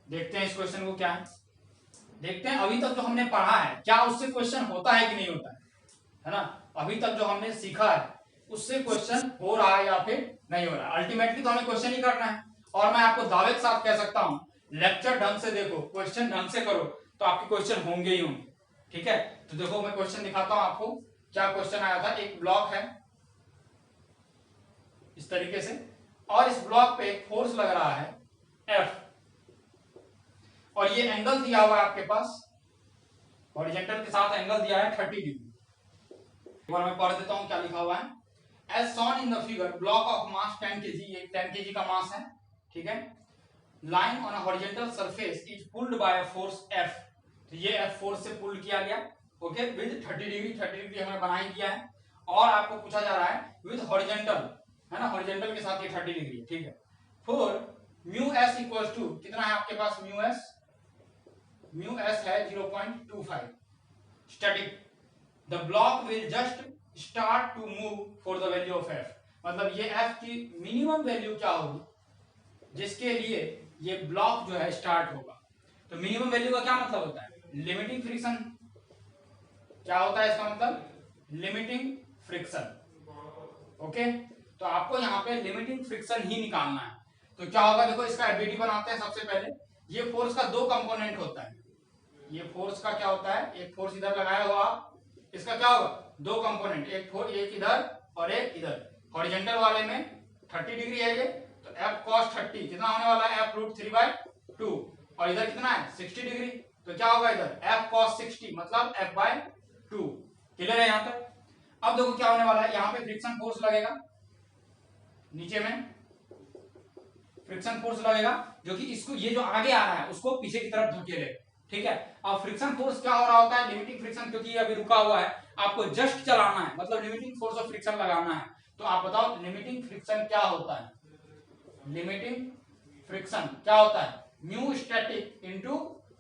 देखते हैं इस क्वेश्चन को क्या है, देखते हैं अभी तक जो हमने पढ़ा है क्या उससे क्वेश्चन होता है कि नहीं होता है ना? अभी तक जो हमने सीखा है उससे क्वेश्चन हो रहा है या फिर नहीं हो रहा है। अल्टीमेटली तो हमें क्वेश्चन ही करना है, और मैं आपको दावे के साथ कह सकता हूं लेक्चर ढंग से देखो, क्वेश्चन ढंग से करो तो आपके क्वेश्चन होंगे ही होंगे। ठीक है, तो देखो मैं क्वेश्चन दिखाता हूं आपको, क्या क्वेश्चन आया था। एक ब्लॉक है इस तरीके से, और इस ब्लॉक पे एक फोर्स लग रहा है F, और ये एंगल दिया हुआ है आपके पास, हॉरिजॉन्टल के साथ एंगल दिया है 30 डिग्री। एक बार मैं पढ़ देता हूं क्या लिखा हुआ है। As shown in the figure, block of mass 10 kg, ये 10 kg का मास है। ठीक है, lying on a horizontal surface is pulled by a force F, तो ये F फोर्स से पुल किया गया। ओके, विद 30 डिग्री, 30 डिग्री हमने बना ही दिया है, और आपको पूछा जा रहा है विद हॉरिजॉन्टल, है ना, हॉरिजॉन्टल के साथ ये 30 डिग्री है। ठीक है, for mu S equals to कितना है आपके पास, म्यू एस है 0.25 static, the block will just start to move for the value of F, मतलब ये एफ की मिनिमम वैल्यू क्या होगी जिसके लिए ये ब्लॉक जो है स्टार्ट होगा। तो मिनिमम वैल्यू का क्या मतलब होता है, लिमिटिंग फ्रिक्शन। क्या होता है इसका मतलब, लिमिटिंग फ्रिक्शन। ओके, तो आपको यहाँ पे लिमिटिंग फ्रिक्शन ही निकालना है। तो क्या होगा, देखो इसका एफबीटी बनाते हैं। सबसे पहले ये फोर्स का दो कंपोनेंट होता है, ये फोर्स का क्या होता है, एक फोर्स इधर लगाया हो आप, इसका क्या होगा दो कंपोनेंट, एक इधर और एक इधर। हॉरिजॉन्टल वाले में 30 डिग्री है ये, तो f cos 30 कितना होने वाला है, f√3/2, और इधर कितना है 60 डिग्री, तो क्या होगा इधर f cos 60 मतलब f/2। क्लियर है यहाँ तक? अब देखो क्या होने वाला है, यहाँ पे फ्रिक्शन फोर्स लगेगा, नीचे में फ्रिक्शन फोर्स लगेगा जो कि इसको, ये जो आगे आ रहा है उसको पीछे की तरफ धकेलेगा। ठीक है, अब फ्रिक्शन फोर्स क्या हो रहा होता है, लिमिटिंग फ्रिक्शन, क्योंकि ये अभी रुका हुआ है, आपको जस्ट चलाना है, मतलब लिमिटिंग फोर्स ऑफ फ्रिक्शन लगाना है। तो आप बताओ लिमिटिंग फ्रिक्शन क्या होता है, लिमिटिंग फ्रिक्शन क्या होता है, म्यू स्टैटिक इनटू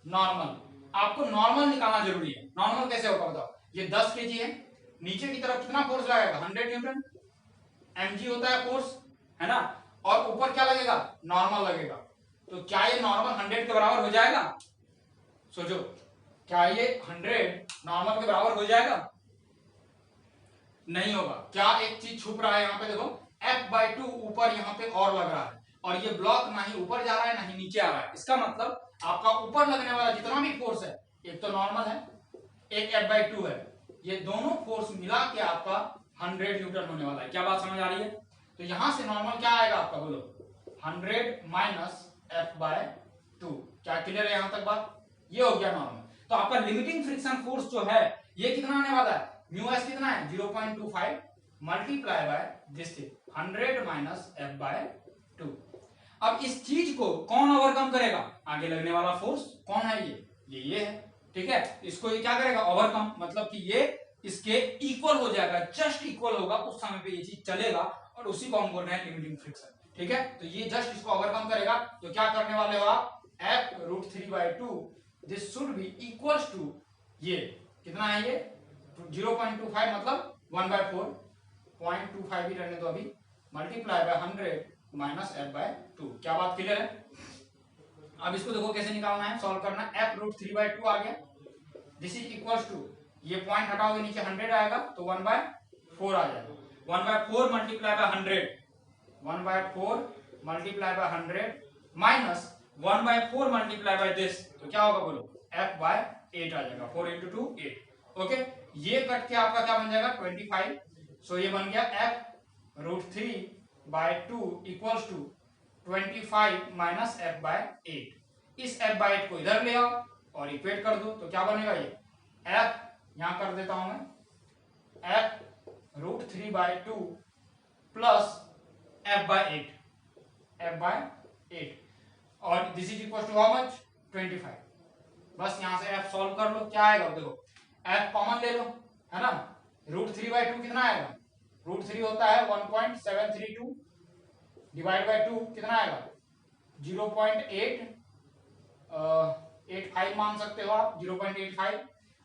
नॉर्मल। आपको नॉर्मल निकालना जरूरी है। नॉर्मल कैसे होगा बताओ, ये 10 kg है, नीचे की तरफ कितना फोर्स लगेगा 100 न्यूटन, mg होता है फोर्स, है ना, और ऊपर क्या लगेगा नॉर्मल लगेगा। तो क्या ये नॉर्मल 100 के बराबर हो जाएगा, सोचो क्या ये 100 नॉर्मल के बराबर हो जाएगा, नहीं होगा। क्या एक चीज छुप रहा है यहाँ पे, देखो f/2 ऊपर यहाँ पे और लग रहा है, और ये ब्लॉक ना ही ऊपर जा रहा है ना ही नीचे आ रहा है। इसका मतलब आपका ऊपर लगने वाला जितना भी फोर्स है, एक तो नॉर्मल है एक f/2 है, ये दोनों फोर्स मिला के आपका 100 न्यूटन होने वाला है। क्या बात समझ आ रही है? तो यहां से नॉर्मल क्या आएगा आपका, बोलो 100 माइनस f/2। क्या क्लियर है यहाँ तक बात? ये हो गया नॉर्मल। तो आपका लिमिटिंग फ्रिक्शन फोर्स जो है ये कितना आने वाला है, म्यू एस कितना है 0.25 multiply by this 100 minus f/2। अब इस चीज को कौन ओवरकम करेगा, आगे लगने वाला फोर्स कौन है, ये है। ठीक है, इसको ये क्या करेगा ओवरकम, मतलब कि ये इसके इक्वल हो जाएगा, जस्ट इक्वल होगा, उस समय पे ये चीज चलेगा, और उसी को हम बोल रहे हैं लिमिटिंग फ्रिक्शन। ठीक है, तो ये जस्ट इसको ओवरकम करेगा। तो क्या करने वाले हो आप, f√3/2 this should be equals to, ये कितना है ये 0.25 मतलब 1/4, 0.25 ही रहने दो अभी, मल्टीप्लाई बाय 100 माइनस f/2। क्या बात क्लियर है? अब इसको देखो कैसे निकालना है, सॉल्व करना है। f√3/2 आ गया, दिस इज इक्वल्स टू, ये पॉइंट हटाओगे नीचे 100 आएगा तो 1/4 आ जाएगा, 1/4 multiply by 100, 1/4 multiply by 100 minus 1/4 multiply by this, तो क्या होगा बोलो, f/8 आ जाएगा, 4 × 2 8। ओके, ये कट के आपका क्या बन जाएगा 25। सो ये बन गया f√3/2 equals to 25 minus f/8। इस f/8 को इधर ले आओ और इक्वेट कर दो, तो क्या बनेगा ये f, यहां कर देता हूं मैं, f√3/2 प्लस f/8, f/8 और this is equal to how much 25। बस यहां से f सॉल्व कर लो, क्या आएगा देखो, f कॉमन ले लो, है ना, √3/2 कितना आएगा, √3 होता है 1.732 डिवाइड बाय 2 कितना आएगा 0.885 मान सकते हो आप, 0.85,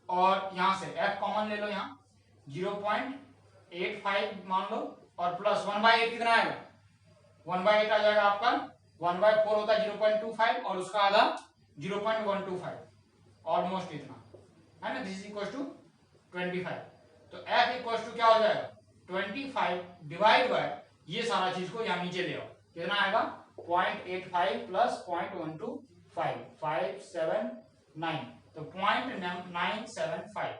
और यहां से f कॉमन ले लो, यहाँ 0.85 मान लो, और प्लस 1/8 कितना आएगा, 1/8 आ जाएगा आपका, 1/4 होता है 0.25 और उसका आधा 0.125, ऑलमोस्ट इतना है ना, दिस इज इक्वल टू 25। तो f इक्वल टू क्या हो जाएगा 25 डिवाइड बाय ये सारा चीज को यहाँ नीचे ले आओ, कितना आएगा 0.85 प्लस 0.125, 579, तो 0.975,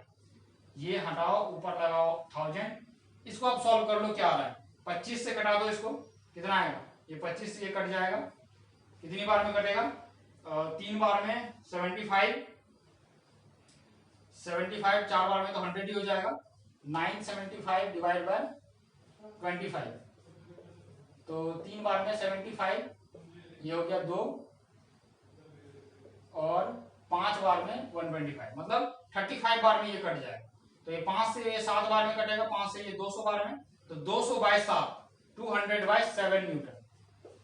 ये हटाओ ऊपर लगाओ 1000, इसको आप सॉल्व कर लो, क्या आ रहा है 25 से कटा दो इसको, कितना आएगा, ये 25 से ये कट जाएगा, कितनी बार में कटेगा 3 बार में 75, 4 बार में तो 100 ही हो जाएगा, 975 डिवाइड बाय 25, तो 3 बार में 75, ये हो गया 2, और 5 बार में 125, मतलब 35 बार में ये कट जाएगा, तो ये 5 से ये 7 बार में कटेगा, 5 से ये 200 बार में, तो 200/7 200/7 न्यूटन,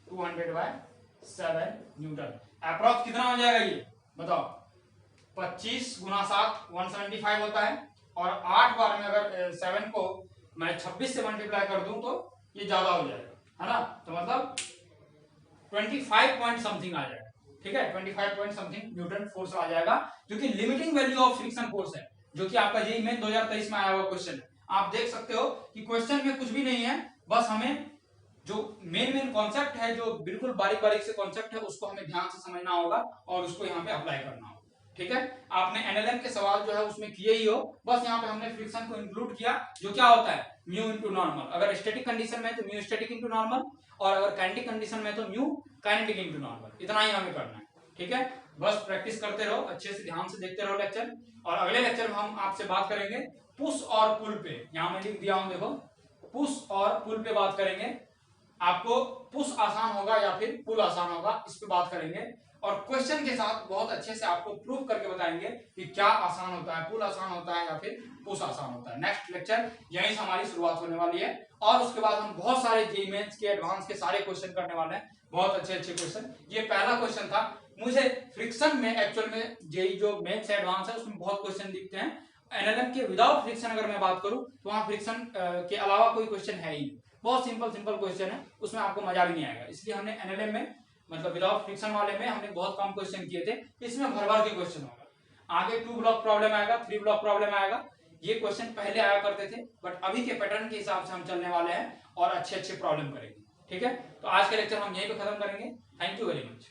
200/7 न्यूटन अप्रॉक्स कितना हो जाएगा ये बताओ, 25 × 7 175 होता है, और 8 बार में अगर 7 को मैं 26 से मल्टीप्लाई कर दूं तो ये ज्यादा हो जाएगा, है ना, तो मतलब 25 पॉइंट समथिंग आ जाएगा, ठीक है, 25 पॉइंट समथिंग न्यूटन फोर्स आ जाएगा, जो कि limiting value of friction force है, जो कि आपका जेईई मेन 2023 में आया हुआ क्वेश्चन है। आप देख सकते हो कि क्वेश्चन में कुछ भी नहीं है, बस हमें जो मेन कॉन्सेप्ट है, जो बिल्कुल बारीक बारीक से कॉन्सेप्ट है, उसको हमें ध्यान से समझना होगा और उसको यहाँ पे अप्लाई करना होगा, ठीक है। आपने एनएलएम के सवाल जो है उसमें किए ही हो, बस यहाँ पे हमने फ्रिक्शन को इंक्लूड किया, जो क्या होता है म्यू इंटू नॉर्मल, अगर स्टैटिक कंडीशन में तो म्यू स्टैटिक इंटू नॉर्मल, और अगर काइनेटिक कंडीशन में तो म्यू काइनेटिक इंटू नॉर्मल, इतना ही हमें करना है, ठीक है। बस प्रैक्टिस करते रहो, अच्छे से ध्यान से देखते रहो लेक्चर, और अगले लेक्चर में हम आपसे बात करेंगे पुश और पुल पे, यहाँ मैं लिख दिया हूं देखो, पुश और पुल पे बात करेंगे, आपको पुश आसान होगा या फिर पुल आसान होगा, इस पे बात करेंगे, और क्वेश्चन के साथ बहुत अच्छे से आपको प्रूव करके बताएंगे कि क्या आसान होता है, पुल आसान होता है या फिर पुश आसान होता है। नेक्स्ट लेक्चर यहीं से हमारी शुरुआत होने वाली है, और उसके बाद हम बहुत सारे जेईई मेंस के एडवांस के सारे क्वेश्चन करने वाले हैं, बहुत अच्छे अच्छे क्वेश्चन। ये पहला क्वेश्चन था, मुझे फ्रिक्शन में एक्चुअल में जेईई जो मेंस एडवांस है उसमें बहुत क्वेश्चन दिखते हैं, एनएलएम के विदाउट फ्रिक्शन अगर मैं बात करूं तो वहां फ्रिक्शन के अलावा कोई क्वेश्चन है ही, बहुत सिंपल क्वेश्चन है, उसमें आपको मजा भी नहीं आएगा, इसलिए हमने एनएलएम में मतलब विदाउट फ्रिक्शन वाले में हमने बहुत कम क्वेश्चन किए थे, इसमें भर भर के क्वेश्चन होगा, आगे 2 ब्लॉक प्रॉब्लम आएगा, 3 ब्लॉक प्रॉब्लम आएगा, ये क्वेश्चन पहले आया करते थे, बट अभी के पैटर्न के हिसाब से हम चलने वाले हैं और अच्छे अच्छे प्रॉब्लम करेंगे, ठीक है। तो आज के लेक्चर हम यहीं पे खत्म करेंगे, थैंक यू वेरी मच।